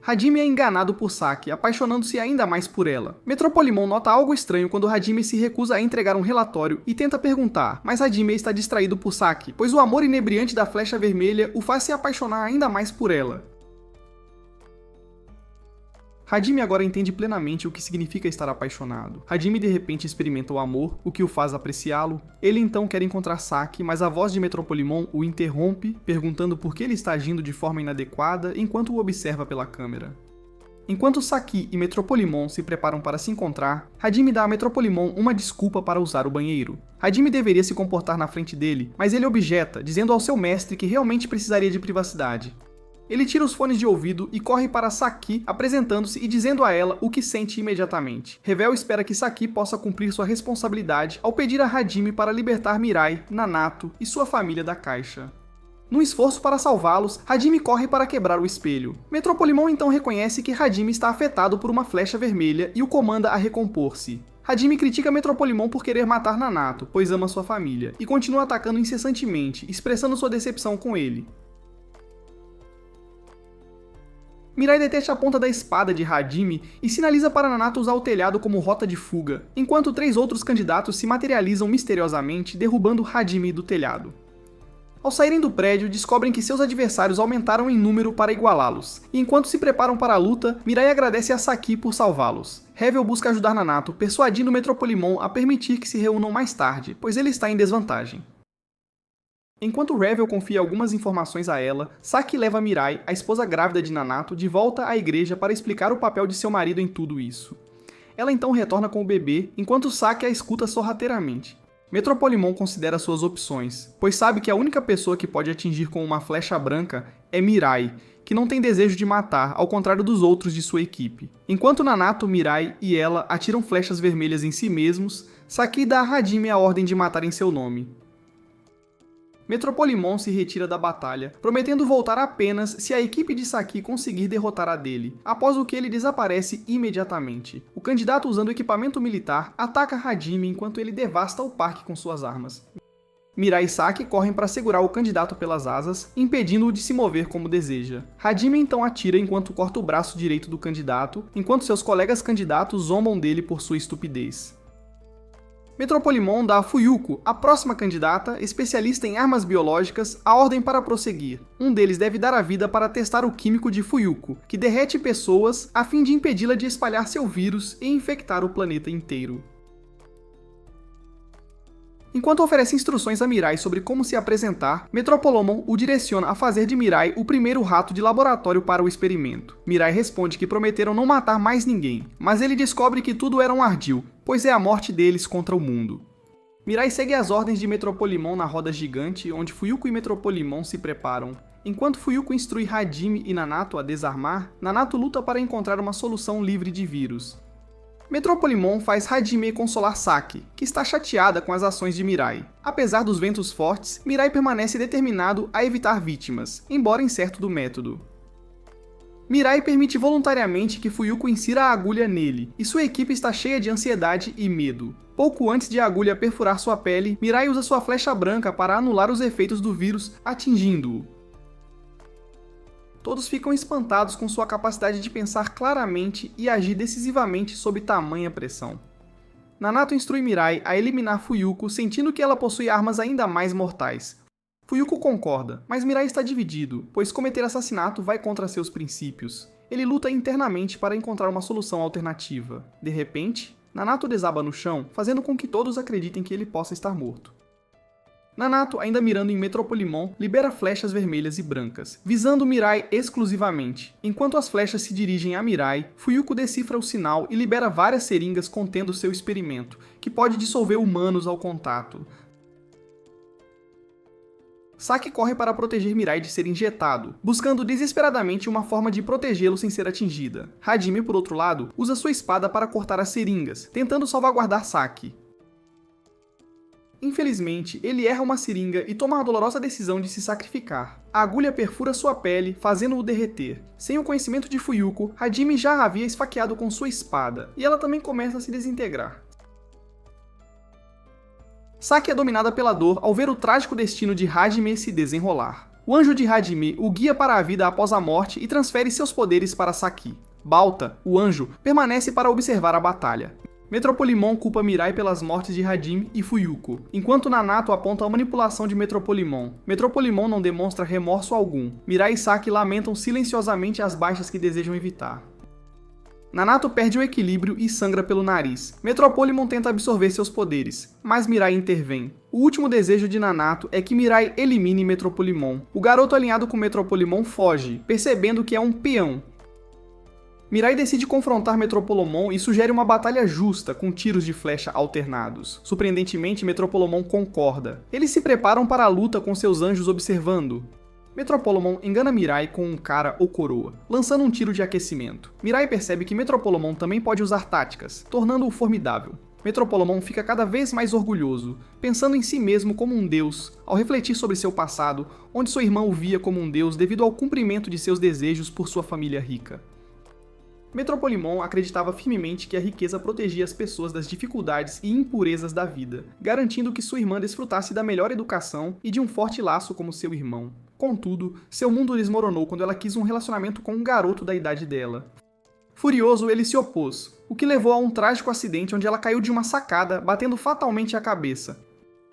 Hajime é enganado por Saki, apaixonando-se ainda mais por ela. Metropolimon nota algo estranho quando Hajime se recusa a entregar um relatório e tenta perguntar, mas Hajime está distraído por Saki, pois o amor inebriante da flecha vermelha o faz se apaixonar ainda mais por ela. Hajime agora entende plenamente o que significa estar apaixonado. Hajime de repente experimenta o amor, o que o faz apreciá-lo. Ele então quer encontrar Saki, mas a voz de Metropolimon o interrompe, perguntando por que ele está agindo de forma inadequada enquanto o observa pela câmera. Enquanto Saki e Metropolimon se preparam para se encontrar, Hajime dá a Metropolimon uma desculpa para usar o banheiro. Hajime deveria se comportar na frente dele, mas ele objeta, dizendo ao seu mestre que realmente precisaria de privacidade. Ele tira os fones de ouvido e corre para Saki, apresentando-se e dizendo a ela o que sente imediatamente. Revel espera que Saki possa cumprir sua responsabilidade ao pedir a Hajime para libertar Mirai, Nanato e sua família da caixa. Num esforço para salvá-los, Hajime corre para quebrar o espelho. Metropolimon então reconhece que Hajime está afetado por uma flecha vermelha e o comanda a recompor-se. Hajime critica Metropolimon por querer matar Nanato, pois ama sua família, e continua atacando incessantemente, expressando sua decepção com ele. Mirai detesta a ponta da espada de Hajime e sinaliza para Nanato usar o telhado como rota de fuga, enquanto 3 outros candidatos se materializam misteriosamente, derrubando Hajime do telhado. Ao saírem do prédio, descobrem que seus adversários aumentaram em número para igualá-los, e enquanto se preparam para a luta, Mirai agradece a Saki por salvá-los. Revel busca ajudar Nanato, persuadindo Metropolimon a permitir que se reúnam mais tarde, pois ele está em desvantagem. Enquanto Revel confia algumas informações a ela, Saki leva Mirai, a esposa grávida de Nanato, de volta à igreja para explicar o papel de seu marido em tudo isso. Ela então retorna com o bebê, enquanto Saki a escuta sorrateiramente. Metropolimon considera suas opções, pois sabe que a única pessoa que pode atingir com uma flecha branca é Mirai, que não tem desejo de matar, ao contrário dos outros de sua equipe. Enquanto Nanato, Mirai e ela atiram flechas vermelhas em si mesmos, Saki dá a Hajime a ordem de matar em seu nome. Metropolimon se retira da batalha, prometendo voltar apenas se a equipe de Saki conseguir derrotar a dele, após o que ele desaparece imediatamente. O candidato usando equipamento militar ataca Hajime enquanto ele devasta o parque com suas armas. Mirai e Saki correm para segurar o candidato pelas asas, impedindo-o de se mover como deseja. Hajime então atira enquanto corta o braço direito do candidato, enquanto seus colegas candidatos zombam dele por sua estupidez. Metropolimon dá a Fuyuko, a próxima candidata, especialista em armas biológicas, a ordem para prosseguir. Um deles deve dar a vida para testar o químico de Fuyuko, que derrete pessoas a fim de impedi-la de espalhar seu vírus e infectar o planeta inteiro. Enquanto oferece instruções a Mirai sobre como se apresentar, Metropolimon o direciona a fazer de Mirai o primeiro rato de laboratório para o experimento. Mirai responde que prometeram não matar mais ninguém, mas ele descobre que tudo era um ardil, pois é a morte deles contra o mundo. Mirai segue as ordens de Metropolimon na roda gigante, onde Fuyuko e Metropolimon se preparam. Enquanto Fuyuko instrui Hajime e Nanato a desarmar, Nanato luta para encontrar uma solução livre de vírus. Metropolimon faz Hajime consolar Saki, que está chateada com as ações de Mirai. Apesar dos ventos fortes, Mirai permanece determinado a evitar vítimas, embora incerto do método. Mirai permite voluntariamente que Fuyuko insira a agulha nele, e sua equipe está cheia de ansiedade e medo. Pouco antes de a agulha perfurar sua pele, Mirai usa sua flecha branca para anular os efeitos do vírus, atingindo-o. Todos ficam espantados com sua capacidade de pensar claramente e agir decisivamente sob tamanha pressão. Nanato instrui Mirai a eliminar Fuyuko, sentindo que ela possui armas ainda mais mortais. Fuyuko concorda, mas Mirai está dividido, pois cometer assassinato vai contra seus princípios. Ele luta internamente para encontrar uma solução alternativa. De repente, Nanato desaba no chão, fazendo com que todos acreditem que ele possa estar morto. Nanato, ainda mirando em Metropolimon, libera flechas vermelhas e brancas, visando Mirai exclusivamente. Enquanto as flechas se dirigem a Mirai, Fuyuko decifra o sinal e libera várias seringas contendo seu experimento, que pode dissolver humanos ao contato. Saki corre para proteger Mirai de ser injetado, buscando desesperadamente uma forma de protegê-lo sem ser atingida. Hajime, por outro lado, usa sua espada para cortar as seringas, tentando salvaguardar Saki. Infelizmente, ele erra uma seringa e toma a dolorosa decisão de se sacrificar. A agulha perfura sua pele, fazendo-o derreter. Sem o conhecimento de Fuyuko, Hajime já a havia esfaqueado com sua espada, e ela também começa a se desintegrar. Saki é dominada pela dor ao ver o trágico destino de Hajime se desenrolar. O anjo de Hajime o guia para a vida após a morte e transfere seus poderes para Saki. Balta, o anjo, permanece para observar a batalha. Metropolimon culpa Mirai pelas mortes de Hajime e Fuyuko, enquanto Nanato aponta a manipulação de Metropolimon. Metropolimon não demonstra remorso algum. Mirai e Saki lamentam silenciosamente as baixas que desejam evitar. Nanato perde o equilíbrio e sangra pelo nariz. Metropolimon tenta absorver seus poderes, mas Mirai intervém. O último desejo de Nanato é que Mirai elimine Metropolimon. O garoto alinhado com Metropolimon foge, percebendo que é um peão. Mirai decide confrontar Metropolimon e sugere uma batalha justa, com tiros de flecha alternados. Surpreendentemente, Metropolimon concorda. Eles se preparam para a luta com seus anjos observando. Metropolimon engana Mirai com um cara ou coroa, lançando um tiro de aquecimento. Mirai percebe que Metropolimon também pode usar táticas, tornando-o formidável. Metropolimon fica cada vez mais orgulhoso, pensando em si mesmo como um deus, ao refletir sobre seu passado, onde sua irmã o via como um deus devido ao cumprimento de seus desejos por sua família rica. Metropolimon acreditava firmemente que a riqueza protegia as pessoas das dificuldades e impurezas da vida, garantindo que sua irmã desfrutasse da melhor educação e de um forte laço como seu irmão. Contudo, seu mundo desmoronou quando ela quis um relacionamento com um garoto da idade dela. Furioso, ele se opôs, o que levou a um trágico acidente onde ela caiu de uma sacada, batendo fatalmente a cabeça.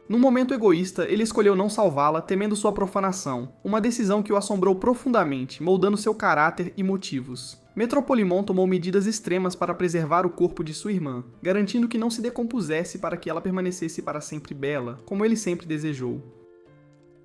Num momento egoísta, ele escolheu não salvá-la, temendo sua profanação, uma decisão que o assombrou profundamente, moldando seu caráter e motivos. Metropolimon tomou medidas extremas para preservar o corpo de sua irmã, garantindo que não se decompusesse para que ela permanecesse para sempre bela, como ele sempre desejou.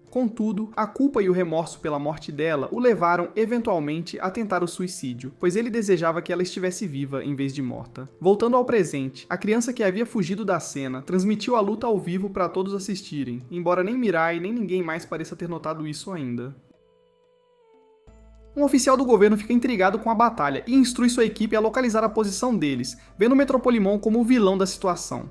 Contudo, a culpa e o remorso pela morte dela o levaram, eventualmente, a tentar o suicídio, pois ele desejava que ela estivesse viva em vez de morta. Voltando ao presente, a criança que havia fugido da cena transmitiu a luta ao vivo para todos assistirem, embora nem Mirai nem ninguém mais pareça ter notado isso ainda. Um oficial do governo fica intrigado com a batalha e instrui sua equipe a localizar a posição deles, vendo Metropolimon como o vilão da situação.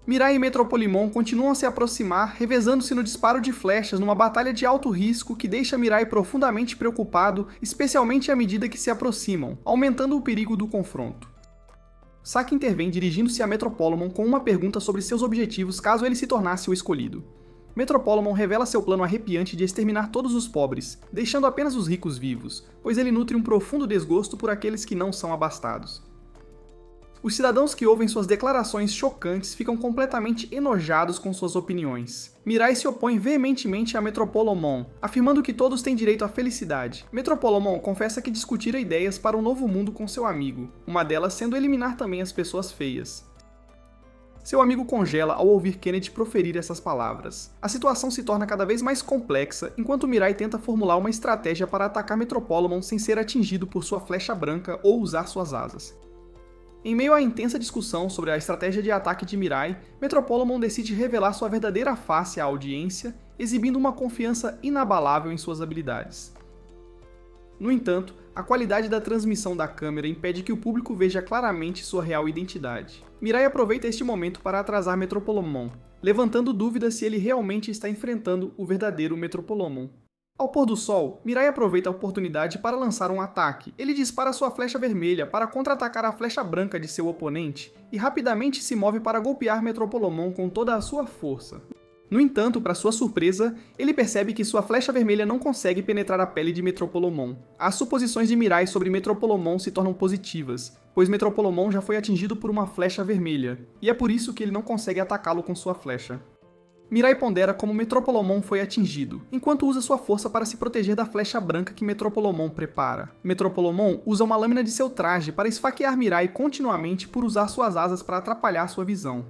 Mirai e Metropolimon continuam a se aproximar, revezando-se no disparo de flechas numa batalha de alto risco que deixa Mirai profundamente preocupado, especialmente à medida que se aproximam, aumentando o perigo do confronto. Saki intervém dirigindo-se a Metropolimon com uma pergunta sobre seus objetivos caso ele se tornasse o escolhido. Metropolimon revela seu plano arrepiante de exterminar todos os pobres, deixando apenas os ricos vivos, pois ele nutre um profundo desgosto por aqueles que não são abastados. Os cidadãos que ouvem suas declarações chocantes ficam completamente enojados com suas opiniões. Mirai se opõe veementemente a Metropolimon, afirmando que todos têm direito à felicidade. Metropolimon confessa que discutira ideias para um novo mundo com seu amigo, uma delas sendo eliminar também as pessoas feias. Seu amigo congela ao ouvir Kennedy proferir essas palavras. A situação se torna cada vez mais complexa, enquanto Mirai tenta formular uma estratégia para atacar Metropolimon sem ser atingido por sua flecha branca ou usar suas asas. Em meio à intensa discussão sobre a estratégia de ataque de Mirai, Metropolimon decide revelar sua verdadeira face à audiência, exibindo uma confiança inabalável em suas habilidades. No entanto, a qualidade da transmissão da câmera impede que o público veja claramente sua real identidade. Mirai aproveita este momento para atrasar Metropolimon, levantando dúvidas se ele realmente está enfrentando o verdadeiro Metropolimon. Ao pôr do sol, Mirai aproveita a oportunidade para lançar um ataque. Ele dispara sua flecha vermelha para contra-atacar a flecha branca de seu oponente e rapidamente se move para golpear Metropolimon com toda a sua força. No entanto, para sua surpresa, ele percebe que sua flecha vermelha não consegue penetrar a pele de Metropolimon. As suposições de Mirai sobre Metropolimon se tornam positivas, pois Metropolimon já foi atingido por uma flecha vermelha, e é por isso que ele não consegue atacá-lo com sua flecha. Mirai pondera como Metropolimon foi atingido, enquanto usa sua força para se proteger da flecha branca que Metropolimon prepara. Metropolimon usa uma lâmina de seu traje para esfaquear Mirai continuamente por usar suas asas para atrapalhar sua visão.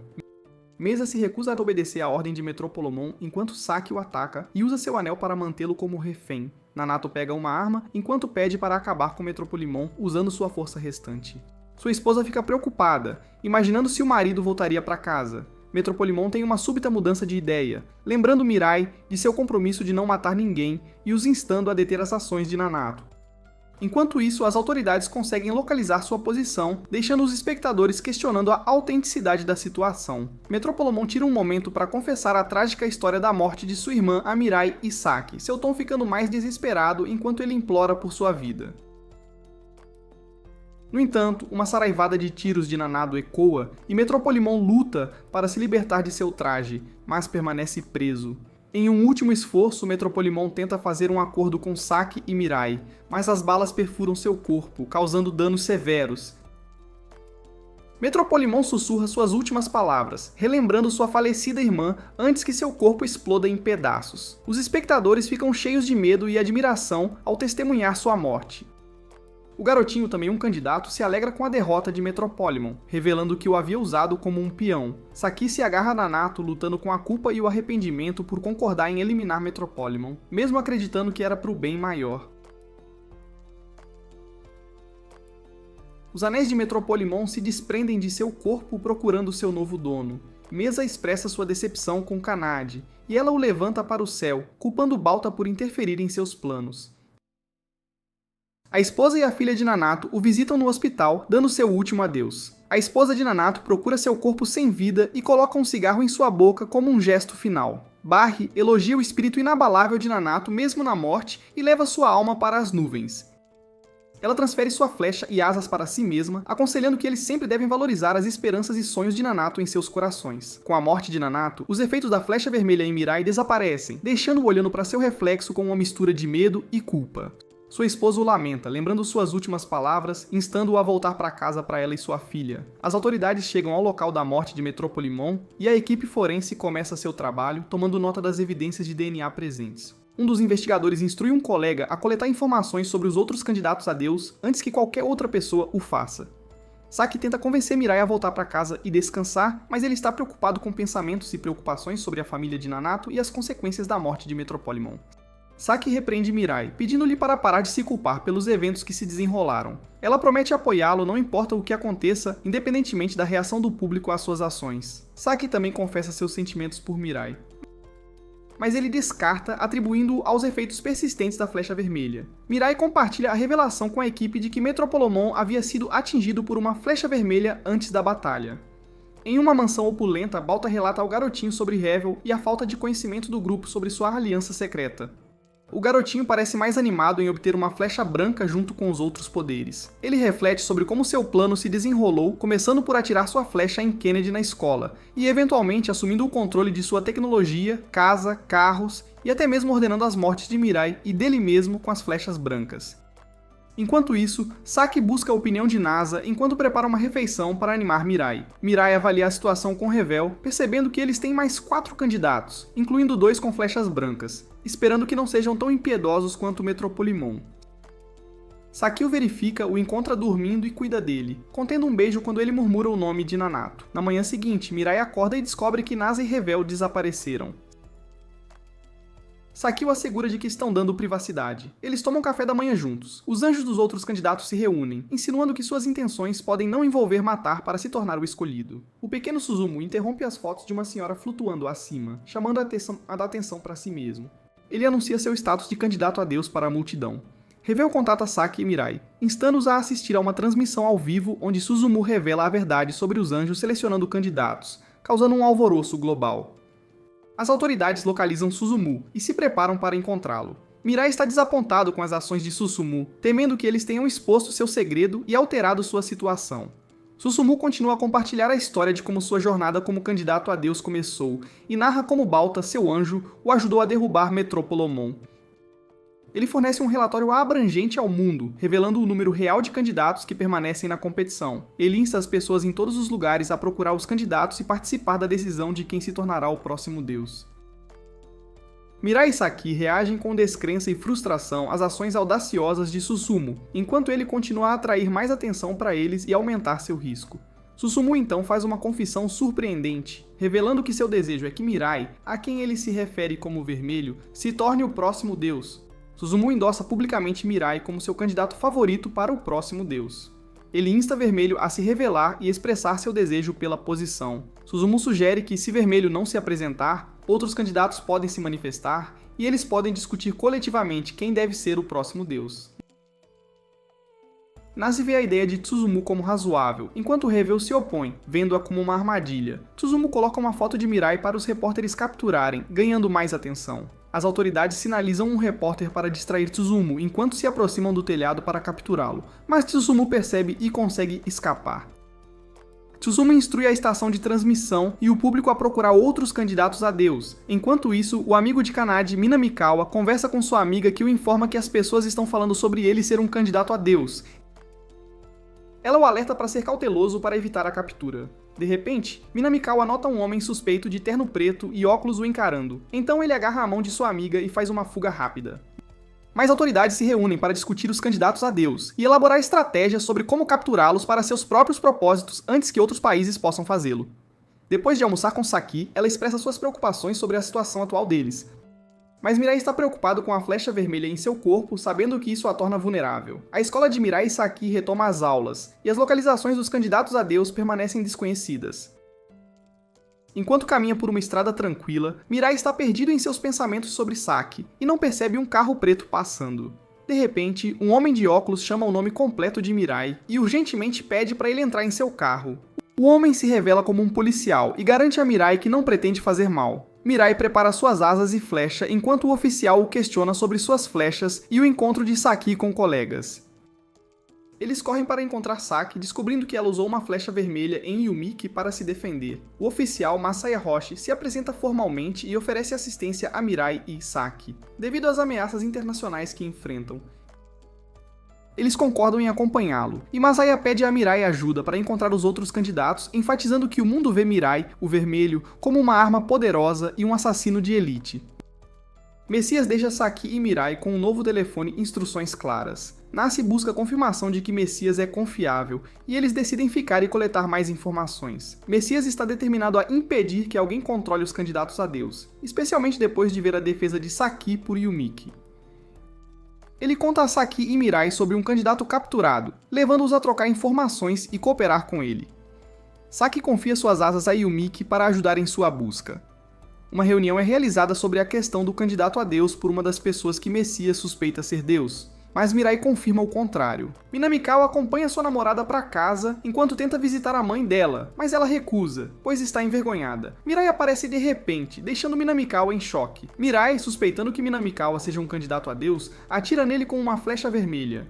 Mesa se recusa a obedecer à ordem de Metropolimon enquanto Saki o ataca e usa seu anel para mantê-lo como refém. Nanato pega uma arma enquanto pede para acabar com Metropolimon usando sua força restante. Sua esposa fica preocupada, imaginando se o marido voltaria para casa. Metropolimon tem uma súbita mudança de ideia, lembrando Mirai de seu compromisso de não matar ninguém e os instando a deter as ações de Nanato. Enquanto isso, as autoridades conseguem localizar sua posição, deixando os espectadores questionando a autenticidade da situação. Metropolimon tira um momento para confessar a trágica história da morte de sua irmã a Mirai e Saki, seu tom ficando mais desesperado enquanto ele implora por sua vida. No entanto, uma saraivada de tiros de Nanado ecoa e Metropolimon luta para se libertar de seu traje, mas permanece preso. Em um último esforço, Metropolimon tenta fazer um acordo com Saki e Mirai, mas as balas perfuram seu corpo, causando danos severos. Metropolimon sussurra suas últimas palavras, relembrando sua falecida irmã antes que seu corpo exploda em pedaços. Os espectadores ficam cheios de medo e admiração ao testemunhar sua morte. O garotinho, também um candidato, se alegra com a derrota de Metropolimon, revelando que o havia usado como um peão. Saki se agarra a Nanato, lutando com a culpa e o arrependimento por concordar em eliminar Metropolimon, mesmo acreditando que era pro bem maior. Os anéis de Metropolimon se desprendem de seu corpo procurando seu novo dono. Mesa expressa sua decepção com Kanade, e ela o levanta para o céu, culpando Balta por interferir em seus planos. A esposa e a filha de Nanato o visitam no hospital, dando seu último adeus. A esposa de Nanato procura seu corpo sem vida e coloca um cigarro em sua boca como um gesto final. Barry elogia o espírito inabalável de Nanato mesmo na morte e leva sua alma para as nuvens. Ela transfere sua flecha e asas para si mesma, aconselhando que eles sempre devem valorizar as esperanças e sonhos de Nanato em seus corações. Com a morte de Nanato, os efeitos da flecha vermelha em Mirai desaparecem, deixando-o olhando para seu reflexo com uma mistura de medo e culpa. Sua esposa o lamenta, lembrando suas últimas palavras, instando-o a voltar para casa para ela e sua filha. As autoridades chegam ao local da morte de Metropolimon e a equipe forense começa seu trabalho, tomando nota das evidências de DNA presentes. Um dos investigadores instrui um colega a coletar informações sobre os outros candidatos a Deus antes que qualquer outra pessoa o faça. Saki tenta convencer Mirai a voltar para casa e descansar, mas ele está preocupado com pensamentos e preocupações sobre a família de Nanato e as consequências da morte de Metropolimon. Saki repreende Mirai, pedindo-lhe para parar de se culpar pelos eventos que se desenrolaram. Ela promete apoiá-lo não importa o que aconteça, independentemente da reação do público às suas ações. Saki também confessa seus sentimentos por Mirai, mas ele descarta, atribuindo-o aos efeitos persistentes da flecha vermelha. Mirai compartilha a revelação com a equipe de que Metropolimon havia sido atingido por uma flecha vermelha antes da batalha. Em uma mansão opulenta, Balta relata ao garotinho sobre Revel e a falta de conhecimento do grupo sobre sua aliança secreta. O garotinho parece mais animado em obter uma flecha branca junto com os outros poderes. Ele reflete sobre como seu plano se desenrolou, começando por atirar sua flecha em Kennedy na escola, e eventualmente assumindo o controle de sua tecnologia, casa, carros, e até mesmo ordenando as mortes de Mirai e dele mesmo com as flechas brancas. Enquanto isso, Saki busca a opinião de Nasa enquanto prepara uma refeição para animar Mirai. Mirai avalia a situação com Revel, percebendo que eles têm mais 4 candidatos, incluindo 2 com flechas brancas, esperando que não sejam tão impiedosos quanto Metropolimon. Saki o verifica, o encontra dormindo e cuida dele, contendo um beijo quando ele murmura o nome de Nanato. Na manhã seguinte, Mirai acorda e descobre que Nasa e Revel desapareceram. Saki o assegura de que estão dando privacidade. Eles tomam café da manhã juntos. Os anjos dos outros candidatos se reúnem, insinuando que suas intenções podem não envolver matar para se tornar o escolhido. O pequeno Suzumu interrompe as fotos de uma senhora flutuando acima, chamando a dar atenção para si mesmo. Ele anuncia seu status de candidato a Deus para a multidão. Revel contata Saki e Mirai, instando-os a assistir a uma transmissão ao vivo onde Suzumu revela a verdade sobre os anjos selecionando candidatos, causando um alvoroço global. As autoridades localizam Suzumu e se preparam para encontrá-lo. Mirai está desapontado com as ações de Suzumu, temendo que eles tenham exposto seu segredo e alterado sua situação. Suzumu continua a compartilhar a história de como sua jornada como candidato a Deus começou, e narra como Balta, seu anjo, o ajudou a derrubar Metropolimon. Ele fornece um relatório abrangente ao mundo, revelando o número real de candidatos que permanecem na competição. Ele insta as pessoas em todos os lugares a procurar os candidatos e participar da decisão de quem se tornará o próximo deus. Mirai e Saki reagem com descrença e frustração às ações audaciosas de Suzumu, enquanto ele continua a atrair mais atenção para eles e aumentar seu risco. Suzumu então faz uma confissão surpreendente, revelando que seu desejo é que Mirai, a quem ele se refere como vermelho, se torne o próximo deus. Suzumu endossa publicamente Mirai como seu candidato favorito para o próximo deus. Ele insta Vermelho a se revelar e expressar seu desejo pela posição. Suzumu sugere que, se Vermelho não se apresentar, outros candidatos podem se manifestar e eles podem discutir coletivamente quem deve ser o próximo deus. Nazi vê a ideia de Suzumu como razoável, enquanto Revel se opõe, vendo-a como uma armadilha. Suzumu coloca uma foto de Mirai para os repórteres capturarem, ganhando mais atenção. As autoridades sinalizam um repórter para distrair Suzumu enquanto se aproximam do telhado para capturá-lo, mas Suzumu percebe e consegue escapar. Suzumu instrui a estação de transmissão e o público a procurar outros candidatos a deus. Enquanto isso, o amigo de Kanade, Minamikawa, conversa com sua amiga que o informa que as pessoas estão falando sobre ele ser um candidato a deus. Ela o alerta para ser cauteloso para evitar a captura. De repente, Minamikawa nota um homem suspeito de terno preto e óculos o encarando. Então ele agarra a mão de sua amiga e faz uma fuga rápida. Mais autoridades se reúnem para discutir os candidatos a deus e elaborar estratégias sobre como capturá-los para seus próprios propósitos antes que outros países possam fazê-lo. Depois de almoçar com Saki, ela expressa suas preocupações sobre a situação atual deles. Mas Mirai está preocupado com a flecha vermelha em seu corpo, sabendo que isso a torna vulnerável. A escola de Mirai e Saki retoma as aulas, e as localizações dos candidatos a deus permanecem desconhecidas. Enquanto caminha por uma estrada tranquila, Mirai está perdido em seus pensamentos sobre Saki, e não percebe um carro preto passando. De repente, um homem de óculos chama o nome completo de Mirai e urgentemente pede para ele entrar em seu carro. O homem se revela como um policial e garante a Mirai que não pretende fazer mal. Mirai prepara suas asas e flecha enquanto o oficial o questiona sobre suas flechas e o encontro de Saki com colegas. Eles correm para encontrar Saki, descobrindo que ela usou uma flecha vermelha em Yumiki para se defender. O oficial Masaya Hoshi se apresenta formalmente e oferece assistência a Mirai e Saki, devido às ameaças internacionais que enfrentam. Eles concordam em acompanhá-lo, e Masaya pede a Mirai ajuda para encontrar os outros candidatos, enfatizando que o mundo vê Mirai, o Vermelho, como uma arma poderosa e um assassino de elite. Messias deixa Saki e Mirai com um novo telefone e instruções claras. Nazi busca confirmação de que Messias é confiável, e eles decidem ficar e coletar mais informações. Messias está determinado a impedir que alguém controle os candidatos a deus, especialmente depois de ver a defesa de Saki por Yumiki. Ele conta a Saki e Mirai sobre um candidato capturado, levando-os a trocar informações e cooperar com ele. Saki confia suas asas a Yumiki para ajudar em sua busca. Uma reunião é realizada sobre a questão do candidato a deus por uma das pessoas que Messias suspeita ser deus, mas Mirai confirma o contrário. Minamikawa acompanha sua namorada para casa enquanto tenta visitar a mãe dela, mas ela recusa, pois está envergonhada. Mirai aparece de repente, deixando Minamikawa em choque. Mirai, suspeitando que Minamikawa seja um candidato a deus, atira nele com uma flecha vermelha.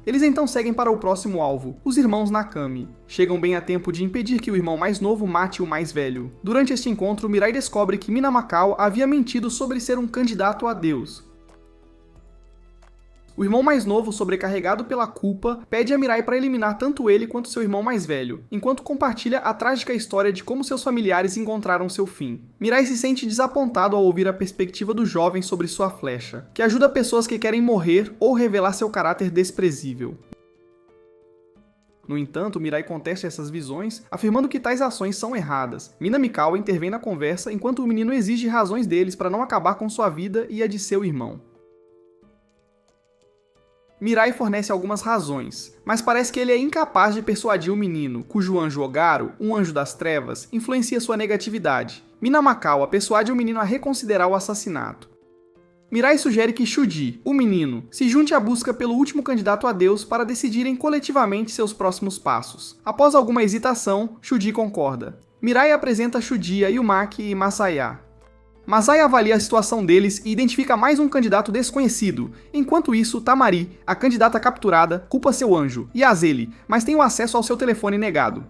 Eles então seguem para o próximo alvo, os irmãos Nakami. Chegam bem a tempo de impedir que o irmão mais novo mate o mais velho. Durante este encontro, Mirai descobre que Minamikawa havia mentido sobre ser um candidato a deus. O irmão mais novo, sobrecarregado pela culpa, pede a Mirai para eliminar tanto ele quanto seu irmão mais velho, enquanto compartilha a trágica história de como seus familiares encontraram seu fim. Mirai se sente desapontado ao ouvir a perspectiva do jovem sobre sua flecha, que ajuda pessoas que querem morrer ou revelar seu caráter desprezível. No entanto, Mirai contesta essas visões, afirmando que tais ações são erradas. Minamikawa intervém na conversa enquanto o menino exige razões deles para não acabar com sua vida e a de seu irmão. Mirai fornece algumas razões, mas parece que ele é incapaz de persuadir o menino, cujo anjo Ogaro, um anjo das trevas, influencia sua negatividade. Minamikawa persuade o menino a reconsiderar o assassinato. Mirai sugere que Shuji, o menino, se junte à busca pelo último candidato a deus para decidirem coletivamente seus próximos passos. Após alguma hesitação, Shuji concorda. Mirai apresenta Shuji a Yumaki e Masaya. Masaya avalia a situação deles e identifica mais um candidato desconhecido. Enquanto isso, Tamari, a candidata capturada, culpa seu anjo, e Azeli, mas tem o acesso ao seu telefone negado.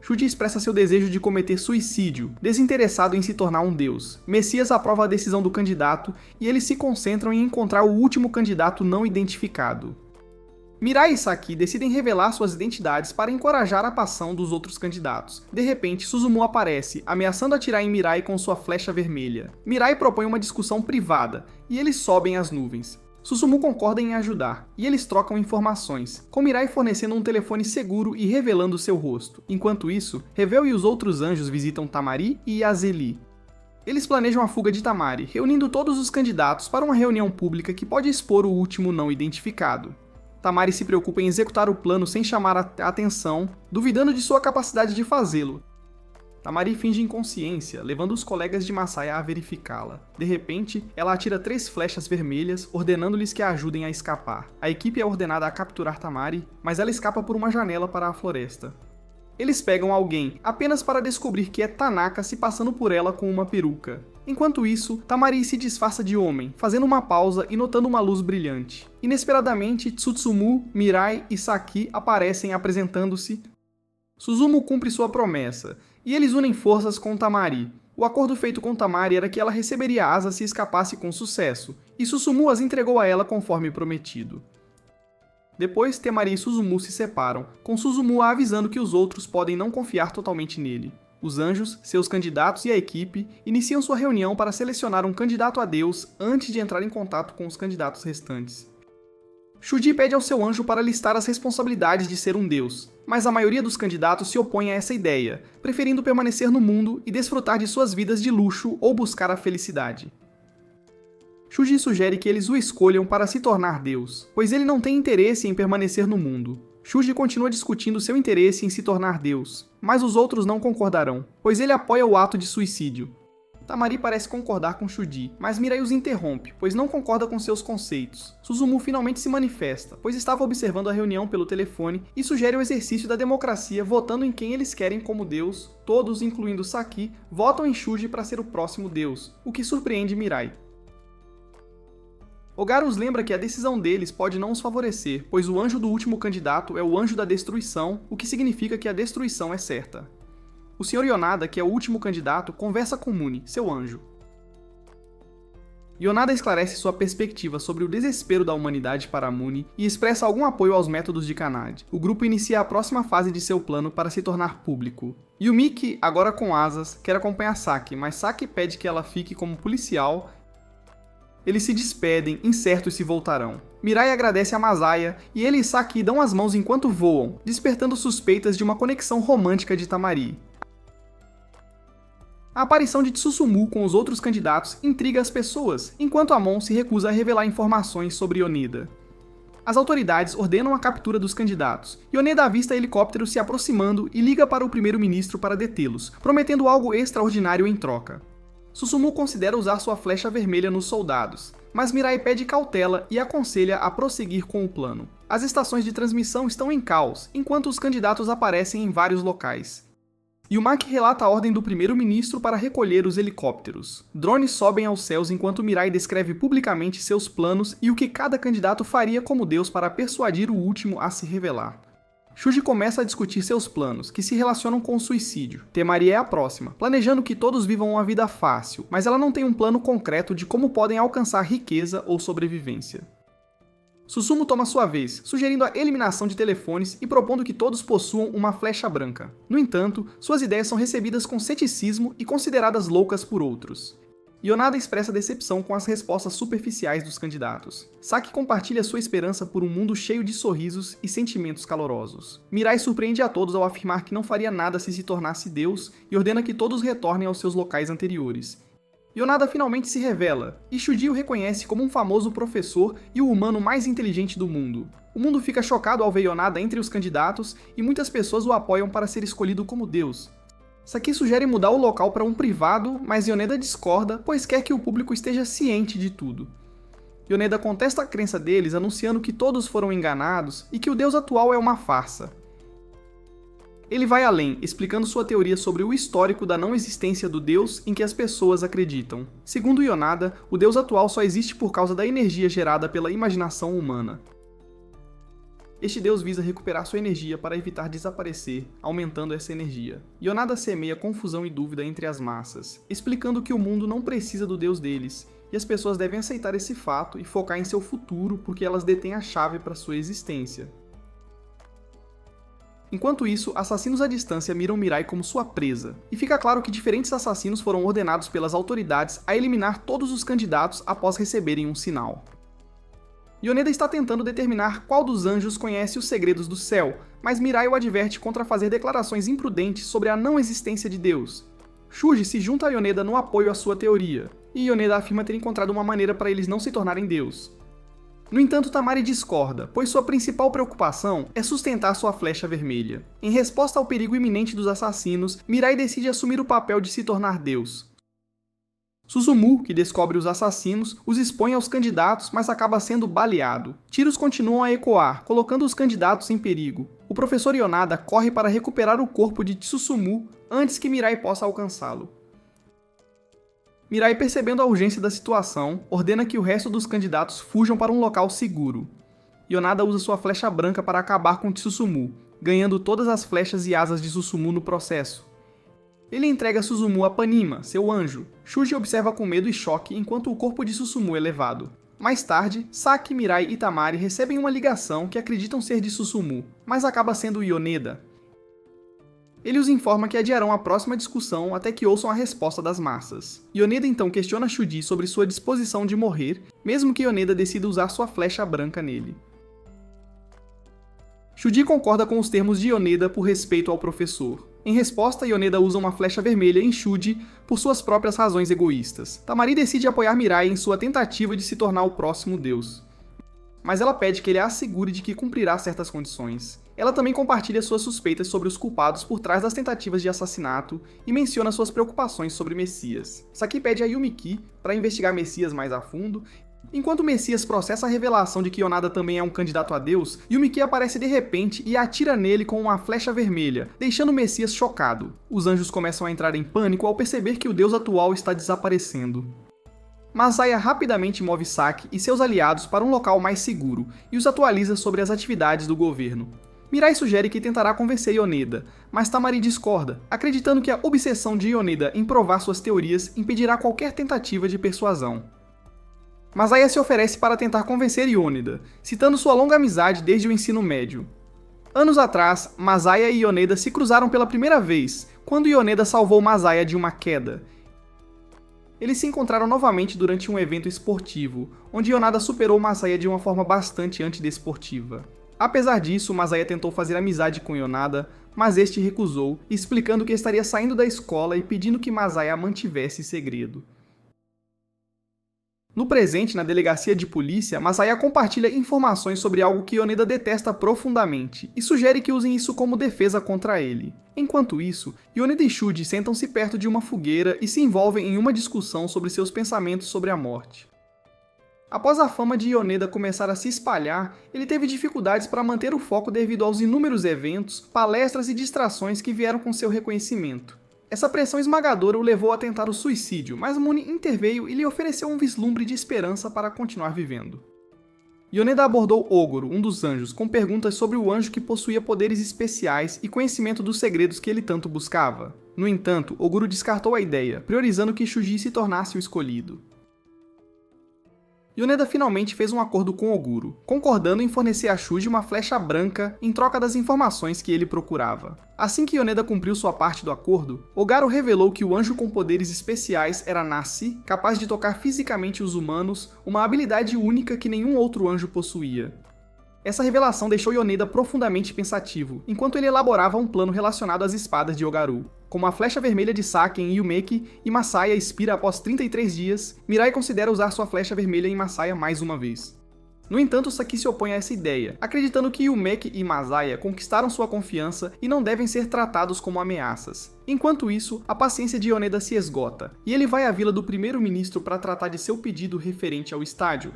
Shuji expressa seu desejo de cometer suicídio, desinteressado em se tornar um deus. Messias aprova a decisão do candidato e eles se concentram em encontrar o último candidato não identificado. Mirai e Saki decidem revelar suas identidades para encorajar a passão dos outros candidatos. De repente, Suzumu aparece, ameaçando atirar em Mirai com sua flecha vermelha. Mirai propõe uma discussão privada, e eles sobem as nuvens. Suzumu concorda em ajudar, e eles trocam informações, com Mirai fornecendo um telefone seguro e revelando seu rosto. Enquanto isso, Revel e os outros anjos visitam Tamari e Azeli. Eles planejam a fuga de Tamari, reunindo todos os candidatos para uma reunião pública que pode expor o último não identificado. Tamari se preocupa em executar o plano sem chamar a atenção, duvidando de sua capacidade de fazê-lo. Tamari finge inconsciência, levando os colegas de Masaya a verificá-la. De repente, ela atira 3 flechas vermelhas, ordenando-lhes que a ajudem a escapar. A equipe é ordenada a capturar Tamari, mas ela escapa por uma janela para a floresta. Eles pegam alguém, apenas para descobrir que é Tanaka se passando por ela com uma peruca. Enquanto isso, Tamari se disfarça de homem, fazendo uma pausa e notando uma luz brilhante. Inesperadamente, Tsutsumu, Mirai e Saki aparecem apresentando-se. Suzumu cumpre sua promessa, e eles unem forças com Tamari. O acordo feito com Tamari era que ela receberia asas se escapasse com sucesso, e Suzumu as entregou a ela conforme prometido. Depois, Temari e Suzumu se separam, com Suzumu a avisando que os outros podem não confiar totalmente nele. Os anjos, seus candidatos e a equipe iniciam sua reunião para selecionar um candidato a Deus antes de entrar em contato com os candidatos restantes. Shuji pede ao seu anjo para listar as responsabilidades de ser um deus, mas a maioria dos candidatos se opõe a essa ideia, preferindo permanecer no mundo e desfrutar de suas vidas de luxo ou buscar a felicidade. Shuji sugere que eles o escolham para se tornar deus, pois ele não tem interesse em permanecer no mundo. Shuji continua discutindo seu interesse em se tornar deus, mas os outros não concordarão, pois ele apoia o ato de suicídio. Tamari parece concordar com Shuji, mas Mirai os interrompe, pois não concorda com seus conceitos. Suzumu finalmente se manifesta, pois estava observando a reunião pelo telefone e sugere o exercício da democracia votando em quem eles querem como deus. Todos, incluindo Saki, votam em Shuji para ser o próximo deus, o que surpreende Mirai. Ogaru os lembra que a decisão deles pode não os favorecer, pois o anjo do último candidato é o anjo da destruição, o que significa que a destruição é certa. O Sr. Yonada, que é o último candidato, conversa com Muni, seu anjo. Yonada esclarece sua perspectiva sobre o desespero da humanidade para Muni e expressa algum apoio aos métodos de Kanade. O grupo inicia a próxima fase de seu plano para se tornar público. Yumiki, agora com asas, quer acompanhar Saki, mas Saki pede que ela fique como policial. Eles se despedem, incertos se voltarão. Mirai agradece a Masaya e ele e Saki dão as mãos enquanto voam, despertando suspeitas de uma conexão romântica de Tamari. A aparição de Tsusumu com os outros candidatos intriga as pessoas, enquanto Amon se recusa a revelar informações sobre Yoneda. As autoridades ordenam a captura dos candidatos. Yoneda avista helicópteros se aproximando e liga para o primeiro-ministro para detê-los, prometendo algo extraordinário em troca. Susumu considera usar sua flecha vermelha nos soldados, mas Mirai pede cautela e aconselha a prosseguir com o plano. As estações de transmissão estão em caos, enquanto os candidatos aparecem em vários locais. Yumaki relata a ordem do primeiro-ministro para recolher os helicópteros. Drones sobem aos céus enquanto Mirai descreve publicamente seus planos e o que cada candidato faria como deus para persuadir o último a se revelar. Shuji começa a discutir seus planos, que se relacionam com o suicídio. Temari é a próxima, planejando que todos vivam uma vida fácil, mas ela não tem um plano concreto de como podem alcançar riqueza ou sobrevivência. Susumu toma sua vez, sugerindo a eliminação de telefones e propondo que todos possuam uma flecha branca. No entanto, suas ideias são recebidas com ceticismo e consideradas loucas por outros. Yonada expressa decepção com as respostas superficiais dos candidatos. Saki compartilha sua esperança por um mundo cheio de sorrisos e sentimentos calorosos. Mirai surpreende a todos ao afirmar que não faria nada se tornasse Deus e ordena que todos retornem aos seus locais anteriores. Yonada finalmente se revela, e Shuji o reconhece como um famoso professor e o humano mais inteligente do mundo. O mundo fica chocado ao ver Yonada entre os candidatos e muitas pessoas o apoiam para ser escolhido como Deus. Saki sugere mudar o local para um privado, mas Yoneda discorda, pois quer que o público esteja ciente de tudo. Yoneda contesta a crença deles, anunciando que todos foram enganados e que o Deus atual é uma farsa. Ele vai além, explicando sua teoria sobre o histórico da não existência do Deus em que as pessoas acreditam. Segundo Yonada, o Deus atual só existe por causa da energia gerada pela imaginação humana. Este Deus visa recuperar sua energia para evitar desaparecer, aumentando essa energia. Yonada semeia confusão e dúvida entre as massas, explicando que o mundo não precisa do Deus deles, e as pessoas devem aceitar esse fato e focar em seu futuro porque elas detêm a chave para sua existência. Enquanto isso, assassinos à distância miram Mirai como sua presa, e fica claro que diferentes assassinos foram ordenados pelas autoridades a eliminar todos os candidatos após receberem um sinal. Yoneda está tentando determinar qual dos anjos conhece os segredos do céu, mas Mirai o adverte contra fazer declarações imprudentes sobre a não existência de Deus. Shuji se junta a Yoneda no apoio à sua teoria, e Yoneda afirma ter encontrado uma maneira para eles não se tornarem Deus. No entanto, Tamari discorda, pois sua principal preocupação é sustentar sua flecha vermelha. Em resposta ao perigo iminente dos assassinos, Mirai decide assumir o papel de se tornar Deus. Suzumu, que descobre os assassinos, os expõe aos candidatos, mas acaba sendo baleado. Tiros continuam a ecoar, colocando os candidatos em perigo. O professor Yonada corre para recuperar o corpo de Suzumu antes que Mirai possa alcançá-lo. Mirai, percebendo a urgência da situação, ordena que o resto dos candidatos fujam para um local seguro. Yonada usa sua flecha branca para acabar com Suzumu, ganhando todas as flechas e asas de Suzumu no processo. Ele entrega Suzumu a Panima, seu anjo. Shuji observa com medo e choque enquanto o corpo de Suzumu é levado. Mais tarde, Saki, Mirai e Tamari recebem uma ligação que acreditam ser de Suzumu, mas acaba sendo Yoneda. Ele os informa que adiarão a próxima discussão até que ouçam a resposta das massas. Yoneda então questiona Shuji sobre sua disposição de morrer, mesmo que Yoneda decida usar sua flecha branca nele. Shuji concorda com os termos de Yoneda por respeito ao professor. Em resposta, Yoneda usa uma flecha vermelha em Shuji por suas próprias razões egoístas. Tamari decide apoiar Mirai em sua tentativa de se tornar o próximo deus. Mas ela pede que ele a assegure de que cumprirá certas condições. Ela também compartilha suas suspeitas sobre os culpados por trás das tentativas de assassinato e menciona suas preocupações sobre Messias. Saki pede a Yumiki para investigar Messias mais a fundo. Enquanto Messias processa a revelação de que Yonada também é um candidato a Deus, Yumiki aparece de repente e atira nele com uma flecha vermelha, deixando Messias chocado. Os anjos começam a entrar em pânico ao perceber que o deus atual está desaparecendo. Masaya rapidamente move Saki e seus aliados para um local mais seguro e os atualiza sobre as atividades do governo. Mirai sugere que tentará convencer Yoneda, mas Tamari discorda, acreditando que a obsessão de Yoneda em provar suas teorias impedirá qualquer tentativa de persuasão. Masaya se oferece para tentar convencer Yoneda, citando sua longa amizade desde o ensino médio. Anos atrás, Masaya e Yoneda se cruzaram pela primeira vez, quando Yoneda salvou Masaya de uma queda. Eles se encontraram novamente durante um evento esportivo, onde Yonada superou Masaya de uma forma bastante antidesportiva. Apesar disso, Masaya tentou fazer amizade com Yonada, mas este recusou, explicando que estaria saindo da escola e pedindo que Masaya mantivesse segredo. No presente, na delegacia de polícia, Masaya compartilha informações sobre algo que Yoneda detesta profundamente e sugere que usem isso como defesa contra ele. Enquanto isso, Yoneda e Shuji sentam-se perto de uma fogueira e se envolvem em uma discussão sobre seus pensamentos sobre a morte. Após a fama de Yoneda começar a se espalhar, ele teve dificuldades para manter o foco devido aos inúmeros eventos, palestras e distrações que vieram com seu reconhecimento. Essa pressão esmagadora o levou a tentar o suicídio, mas Muni interveio e lhe ofereceu um vislumbre de esperança para continuar vivendo. Yoneda abordou Ogoro, um dos anjos, com perguntas sobre o anjo que possuía poderes especiais e conhecimento dos segredos que ele tanto buscava. No entanto, Ogoro descartou a ideia, priorizando que Shuji se tornasse o escolhido. Yoneda finalmente fez um acordo com Oguro, concordando em fornecer a Shuji uma flecha branca em troca das informações que ele procurava. Assim que Yoneda cumpriu sua parte do acordo, Ogaro revelou que o anjo com poderes especiais era Nasi, capaz de tocar fisicamente os humanos, uma habilidade única que nenhum outro anjo possuía. Essa revelação deixou Yoneda profundamente pensativo, enquanto ele elaborava um plano relacionado às espadas de Ogaru. Como a flecha vermelha de Saki em Yumeki e Masaya expira após 33 dias, Mirai considera usar sua flecha vermelha em Masaya mais uma vez. No entanto, Saki se opõe a essa ideia, acreditando que Yumeki e Masaya conquistaram sua confiança e não devem ser tratados como ameaças. Enquanto isso, a paciência de Yoneda se esgota, e ele vai à vila do primeiro-ministro para tratar de seu pedido referente ao estádio.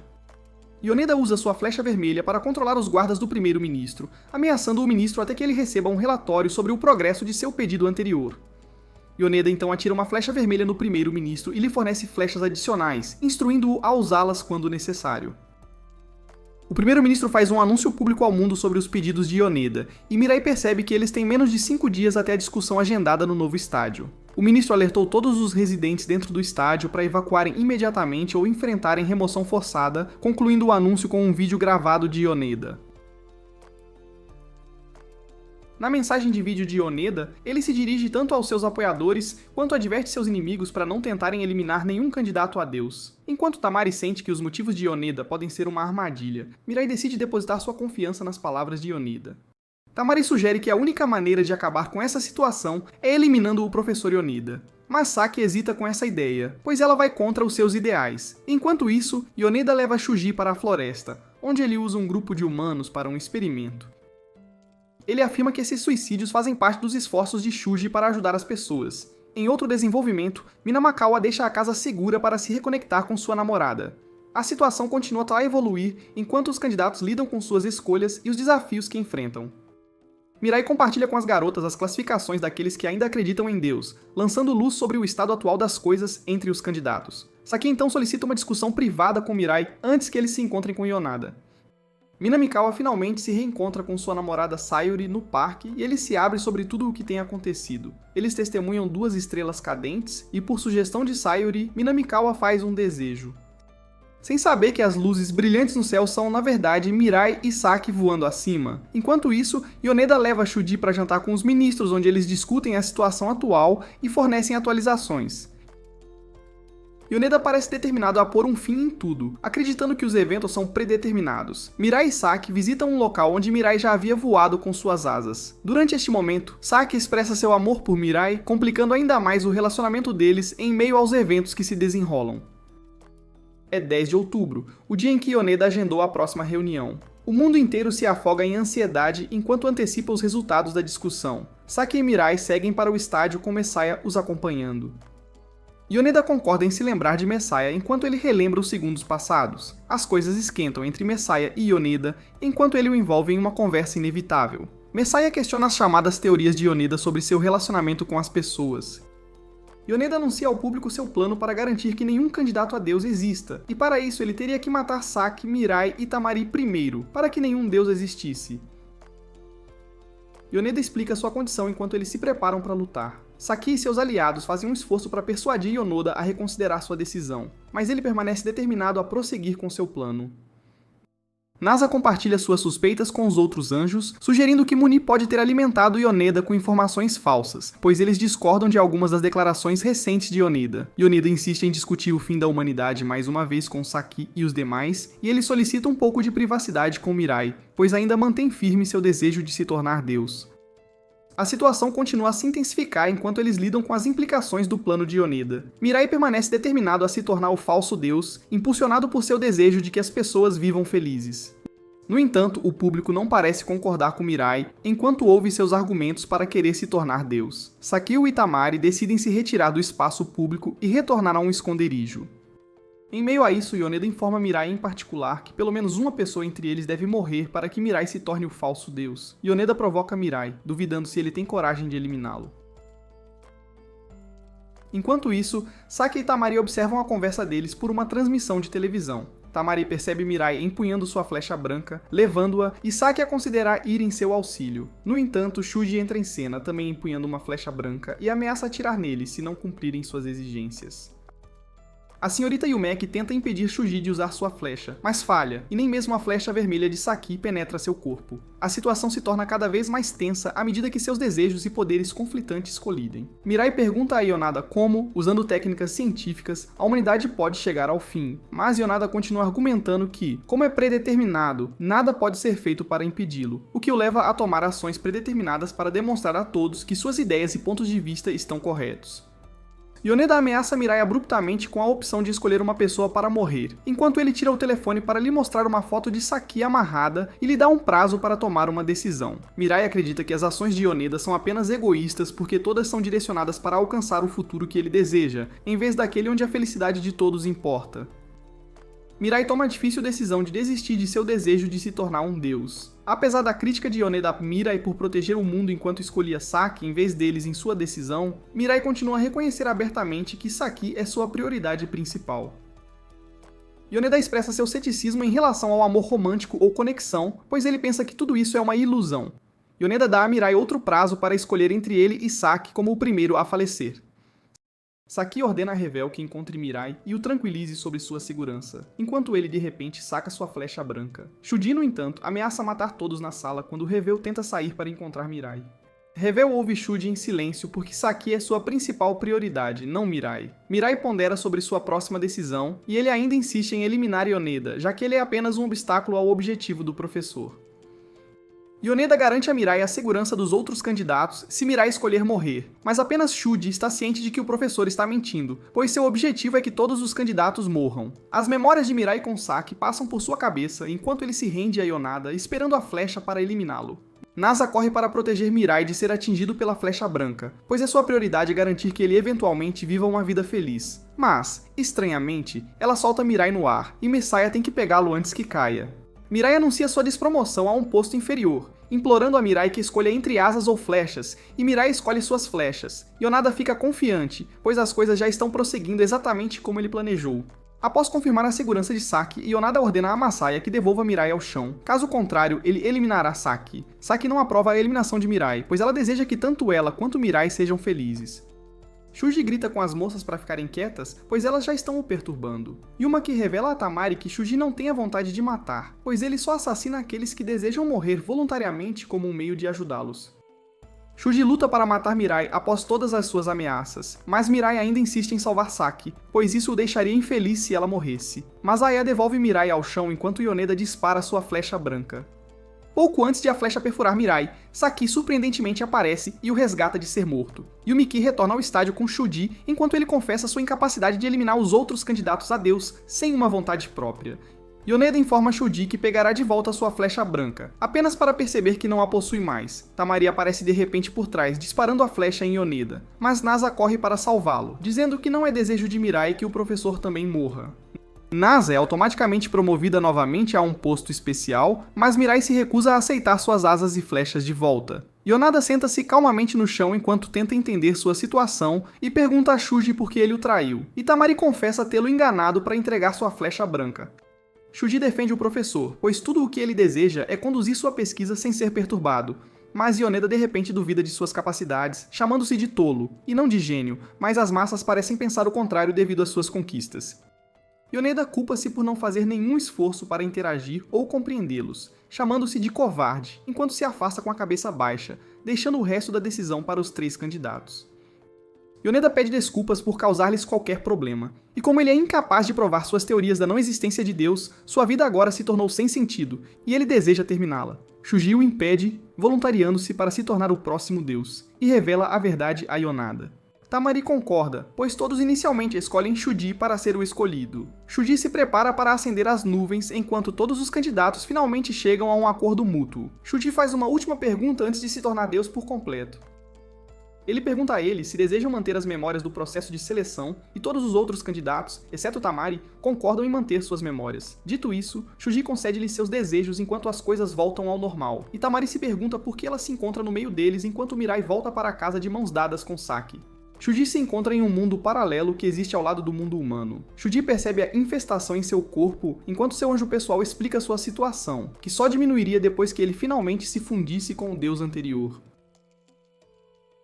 Yoneda usa sua flecha vermelha para controlar os guardas do primeiro-ministro, ameaçando o ministro até que ele receba um relatório sobre o progresso de seu pedido anterior. Yoneda então atira uma flecha vermelha no primeiro-ministro e lhe fornece flechas adicionais, instruindo-o a usá-las quando necessário. O primeiro-ministro faz um anúncio público ao mundo sobre os pedidos de Yoneda, e Mirai percebe que eles têm menos de 5 dias até a discussão agendada no novo estádio. O ministro alertou todos os residentes dentro do estádio para evacuarem imediatamente ou enfrentarem remoção forçada, concluindo o anúncio com um vídeo gravado de Yoneda. Na mensagem de vídeo de Yoneda, ele se dirige tanto aos seus apoiadores, quanto adverte seus inimigos para não tentarem eliminar nenhum candidato a Deus. Enquanto Tamari sente que os motivos de Yoneda podem ser uma armadilha, Mirai decide depositar sua confiança nas palavras de Yoneda. Tamari sugere que a única maneira de acabar com essa situação é eliminando o professor Yoneda. Mas Saki hesita com essa ideia, pois ela vai contra os seus ideais. Enquanto isso, Yoneda leva Shuji para a floresta, onde ele usa um grupo de humanos para um experimento. Ele afirma que esses suicídios fazem parte dos esforços de Shuji para ajudar as pessoas. Em outro desenvolvimento, Minamikawa deixa a casa segura para se reconectar com sua namorada. A situação continua a evoluir enquanto os candidatos lidam com suas escolhas e os desafios que enfrentam. Mirai compartilha com as garotas as classificações daqueles que ainda acreditam em Deus, lançando luz sobre o estado atual das coisas entre os candidatos. Saki então solicita uma discussão privada com Mirai antes que eles se encontrem com Yonada. Minamikawa finalmente se reencontra com sua namorada Sayuri no parque e ele se abre sobre tudo o que tem acontecido. Eles testemunham 2 estrelas cadentes e, por sugestão de Sayuri, Minamikawa faz um desejo. Sem saber que as luzes brilhantes no céu são, na verdade, Mirai e Saki voando acima. Enquanto isso, Yoneda leva Shuji para jantar com os ministros, onde eles discutem a situação atual e fornecem atualizações. Yoneda parece determinado a pôr um fim em tudo, acreditando que os eventos são predeterminados. Mirai e Saki visitam um local onde Mirai já havia voado com suas asas. Durante este momento, Saki expressa seu amor por Mirai, complicando ainda mais o relacionamento deles em meio aos eventos que se desenrolam. É 10 de outubro, o dia em que Yoneda agendou a próxima reunião. O mundo inteiro se afoga em ansiedade enquanto antecipa os resultados da discussão. Saki e Mirai seguem para o estádio com Messiah os acompanhando. Yoneda concorda em se lembrar de Messiah enquanto ele relembra os segundos passados. As coisas esquentam entre Messiah e Yoneda enquanto ele o envolve em uma conversa inevitável. Messiah questiona as chamadas teorias de Yoneda sobre seu relacionamento com as pessoas. Yoneda anuncia ao público seu plano para garantir que nenhum candidato a Deus exista, e para isso ele teria que matar Saki, Mirai e Tamari primeiro, para que nenhum Deus existisse. Yoneda explica sua condição enquanto eles se preparam para lutar. Saki e seus aliados fazem um esforço para persuadir Yonoda a reconsiderar sua decisão, mas ele permanece determinado a prosseguir com seu plano. Nasa compartilha suas suspeitas com os outros anjos, sugerindo que Muni pode ter alimentado Yoneda com informações falsas, pois eles discordam de algumas das declarações recentes de Yoneda. Yoneda insiste em discutir o fim da humanidade mais uma vez com Saki e os demais, e ele solicita um pouco de privacidade com Mirai, pois ainda mantém firme seu desejo de se tornar Deus. A situação continua a se intensificar enquanto eles lidam com as implicações do plano de Yoneda. Mirai permanece determinado a se tornar o falso deus, impulsionado por seu desejo de que as pessoas vivam felizes. No entanto, o público não parece concordar com Mirai enquanto ouve seus argumentos para querer se tornar deus. Sakio e Tamari decidem se retirar do espaço público e retornar a um esconderijo. Em meio a isso, Yoneda informa Mirai em particular que pelo menos uma pessoa entre eles deve morrer para que Mirai se torne o falso deus. Yoneda provoca Mirai, duvidando se ele tem coragem de eliminá-lo. Enquanto isso, Saki e Tamari observam a conversa deles por uma transmissão de televisão. Tamari percebe Mirai empunhando sua flecha branca, levando-a, e Saki a considerar ir em seu auxílio. No entanto, Shuji entra em cena, também empunhando uma flecha branca, e ameaça atirar neles se não cumprirem suas exigências. A senhorita Yumeki tenta impedir Shuji de usar sua flecha, mas falha, e nem mesmo a flecha vermelha de Saki penetra seu corpo. A situação se torna cada vez mais tensa à medida que seus desejos e poderes conflitantes colidem. Mirai pergunta a Yonada como, usando técnicas científicas, a humanidade pode chegar ao fim, mas Yonada continua argumentando que, como é predeterminado, nada pode ser feito para impedi-lo, o que o leva a tomar ações predeterminadas para demonstrar a todos que suas ideias e pontos de vista estão corretos. Yoneda ameaça Mirai abruptamente com a opção de escolher uma pessoa para morrer, enquanto ele tira o telefone para lhe mostrar uma foto de Saki amarrada e lhe dá um prazo para tomar uma decisão. Mirai acredita que as ações de Yoneda são apenas egoístas porque todas são direcionadas para alcançar o futuro que ele deseja, em vez daquele onde a felicidade de todos importa. Mirai toma a difícil decisão de desistir de seu desejo de se tornar um deus. Apesar da crítica de Yoneda a Mirai por proteger o mundo enquanto escolhia Saki em vez deles em sua decisão, Mirai continua a reconhecer abertamente que Saki é sua prioridade principal. Yoneda expressa seu ceticismo em relação ao amor romântico ou conexão, pois ele pensa que tudo isso é uma ilusão. Yoneda dá a Mirai outro prazo para escolher entre ele e Saki como o primeiro a falecer. Saki ordena a Revel que encontre Mirai e o tranquilize sobre sua segurança, enquanto ele de repente saca sua flecha branca. Shuji, no entanto, ameaça matar todos na sala quando Revel tenta sair para encontrar Mirai. Revel ouve Shuji em silêncio porque Saki é sua principal prioridade, não Mirai. Mirai pondera sobre sua próxima decisão e ele ainda insiste em eliminar Yoneda, já que ele é apenas um obstáculo ao objetivo do professor. Yoneda garante a Mirai a segurança dos outros candidatos se Mirai escolher morrer, mas apenas Shuji está ciente de que o professor está mentindo, pois seu objetivo é que todos os candidatos morram. As memórias de Mirai com Saki passam por sua cabeça enquanto ele se rende a Yonada, esperando a flecha para eliminá-lo. Nasa corre para proteger Mirai de ser atingido pela flecha branca, pois é sua prioridade garantir que ele eventualmente viva uma vida feliz. Mas, estranhamente, ela solta Mirai no ar, e Messiah tem que pegá-lo antes que caia. Mirai anuncia sua despromoção a um posto inferior, implorando a Mirai que escolha entre asas ou flechas, e Mirai escolhe suas flechas. Yonada fica confiante, pois as coisas já estão prosseguindo exatamente como ele planejou. Após confirmar a segurança de Saki, Yonada ordena a Masaya que devolva Mirai ao chão. Caso contrário, ele eliminará Saki. Saki não aprova a eliminação de Mirai, pois ela deseja que tanto ela quanto Mirai sejam felizes. Shuji grita com as moças para ficarem quietas, pois elas já estão o perturbando. Yuma que revela a Tamari que Shuji não tem a vontade de matar, pois ele só assassina aqueles que desejam morrer voluntariamente como um meio de ajudá-los. Shuji luta para matar Mirai após todas as suas ameaças, mas Mirai ainda insiste em salvar Saki, pois isso o deixaria infeliz se ela morresse. Mas Aya devolve Mirai ao chão enquanto Yoneda dispara sua flecha branca. Pouco antes de a flecha perfurar Mirai, Saki surpreendentemente aparece e o resgata de ser morto. Yumiki retorna ao estádio com Shuji enquanto ele confessa sua incapacidade de eliminar os outros candidatos a Deus sem uma vontade própria. Yoneda informa Shuji que pegará de volta sua flecha branca, apenas para perceber que não a possui mais. Tamari aparece de repente por trás, disparando a flecha em Yoneda, mas Nasa corre para salvá-lo, dizendo que não é desejo de Mirai que o professor também morra. Nasa é automaticamente promovida novamente a um posto especial, mas Mirai se recusa a aceitar suas asas e flechas de volta. Yonada senta-se calmamente no chão enquanto tenta entender sua situação e pergunta a Shuji por que ele o traiu, e Tamari confessa tê-lo enganado para entregar sua flecha branca. Shuji defende o professor, pois tudo o que ele deseja é conduzir sua pesquisa sem ser perturbado, mas Yoneda de repente duvida de suas capacidades, chamando-se de tolo, e não de gênio, mas as massas parecem pensar o contrário devido às suas conquistas. Yoneda culpa-se por não fazer nenhum esforço para interagir ou compreendê-los, chamando-se de covarde, enquanto se afasta com a cabeça baixa, deixando o resto da decisão para os 3 candidatos. Yoneda pede desculpas por causar-lhes qualquer problema, e como ele é incapaz de provar suas teorias da não existência de Deus, sua vida agora se tornou sem sentido, e ele deseja terminá-la. Shuji o impede, voluntariando-se para se tornar o próximo Deus, e revela a verdade a Yonada. Tamari concorda, pois todos inicialmente escolhem Shuji para ser o escolhido. Shuji se prepara para ascender às nuvens enquanto todos os candidatos finalmente chegam a um acordo mútuo. Shuji faz uma última pergunta antes de se tornar Deus por completo. Ele pergunta a ele se desejam manter as memórias do processo de seleção e todos os outros candidatos, exceto Tamari, concordam em manter suas memórias. Dito isso, Shuji concede-lhe seus desejos enquanto as coisas voltam ao normal, e Tamari se pergunta por que ela se encontra no meio deles enquanto Mirai volta para casa de mãos dadas com Saki. Shuji se encontra em um mundo paralelo que existe ao lado do mundo humano. Shuji percebe a infestação em seu corpo enquanto seu anjo pessoal explica sua situação, que só diminuiria depois que ele finalmente se fundisse com o deus anterior.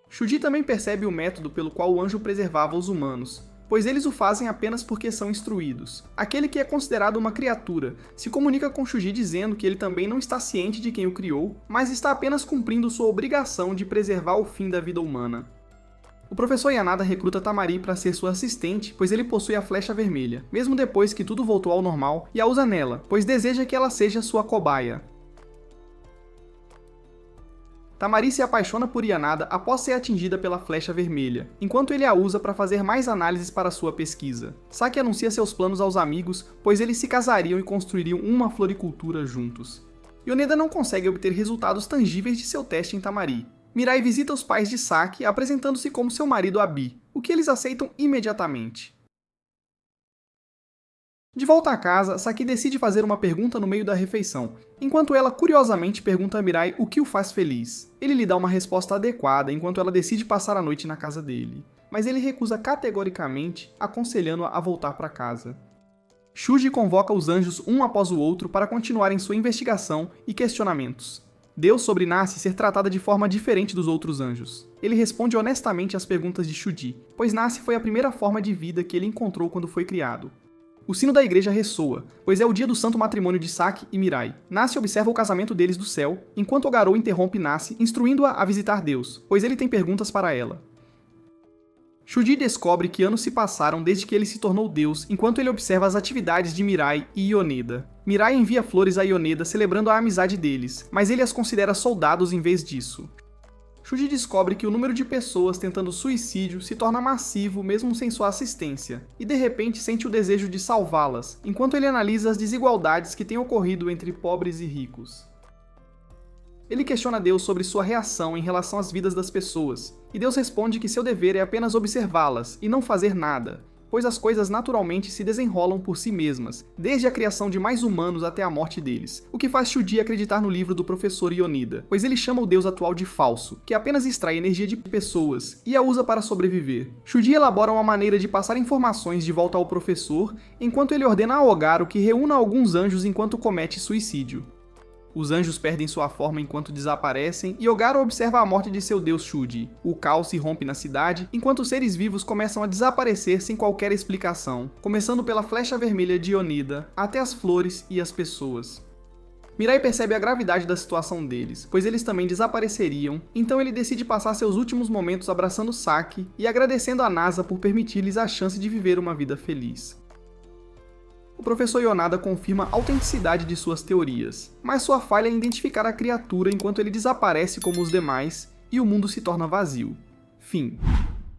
Shuji também percebe o método pelo qual o anjo preservava os humanos, pois eles o fazem apenas porque são instruídos. Aquele que é considerado uma criatura se comunica com Shuji dizendo que ele também não está ciente de quem o criou, mas está apenas cumprindo sua obrigação de preservar o fim da vida humana. O professor Yanada recruta Tamari para ser sua assistente, pois ele possui a flecha vermelha, mesmo depois que tudo voltou ao normal, e a usa nela, pois deseja que ela seja sua cobaia. Tamari se apaixona por Yanada após ser atingida pela flecha vermelha, enquanto ele a usa para fazer mais análises para sua pesquisa. Saki anuncia seus planos aos amigos, pois eles se casariam e construiriam uma floricultura juntos. Yoneda não consegue obter resultados tangíveis de seu teste em Tamari. Mirai visita os pais de Saki, apresentando-se como seu marido Abi, o que eles aceitam imediatamente. De volta a casa, Saki decide fazer uma pergunta no meio da refeição, enquanto ela curiosamente pergunta a Mirai o que o faz feliz. Ele lhe dá uma resposta adequada enquanto ela decide passar a noite na casa dele, mas ele recusa categoricamente, aconselhando-a a voltar para casa. Shuji convoca os anjos um após o outro para continuarem sua investigação e questionamentos. Deus sobre Naci ser tratada de forma diferente dos outros anjos. Ele responde honestamente às perguntas de Shuji, pois Naci foi a primeira forma de vida que ele encontrou quando foi criado. O sino da igreja ressoa, pois é o dia do santo matrimônio de Saki e Mirai. Naci observa o casamento deles do céu, enquanto o Garou interrompe Naci, instruindo-a a visitar Deus, pois ele tem perguntas para ela. Shuji descobre que anos se passaram desde que ele se tornou Deus, enquanto ele observa as atividades de Mirai e Yoneda. Mirai envia flores a Yoneda celebrando a amizade deles, mas ele as considera soldados em vez disso. Shuji descobre que o número de pessoas tentando suicídio se torna massivo mesmo sem sua assistência, e de repente sente o desejo de salvá-las, enquanto ele analisa as desigualdades que têm ocorrido entre pobres e ricos. Ele questiona Deus sobre sua reação em relação às vidas das pessoas, e Deus responde que seu dever é apenas observá-las e não fazer nada, pois as coisas naturalmente se desenrolam por si mesmas, desde a criação de mais humanos até a morte deles, o que faz Shuji acreditar no livro do professor Yoneda, pois ele chama o Deus atual de falso, que apenas extrai energia de pessoas e a usa para sobreviver. Shuji elabora uma maneira de passar informações de volta ao professor, enquanto ele ordena a Ogaro que reúna alguns anjos enquanto comete suicídio. Os anjos perdem sua forma enquanto desaparecem, e Ogaro observa a morte de seu deus Shuji. O caos se rompe na cidade, enquanto os seres vivos começam a desaparecer sem qualquer explicação, começando pela flecha vermelha de Yoneda, até as flores e as pessoas. Mirai percebe a gravidade da situação deles, pois eles também desapareceriam, então ele decide passar seus últimos momentos abraçando Saki e agradecendo a NASA por permitir-lhes a chance de viver uma vida feliz. O professor Yoneda confirma a autenticidade de suas teorias, mas sua falha é identificar a criatura enquanto ele desaparece como os demais e o mundo se torna vazio. Fim.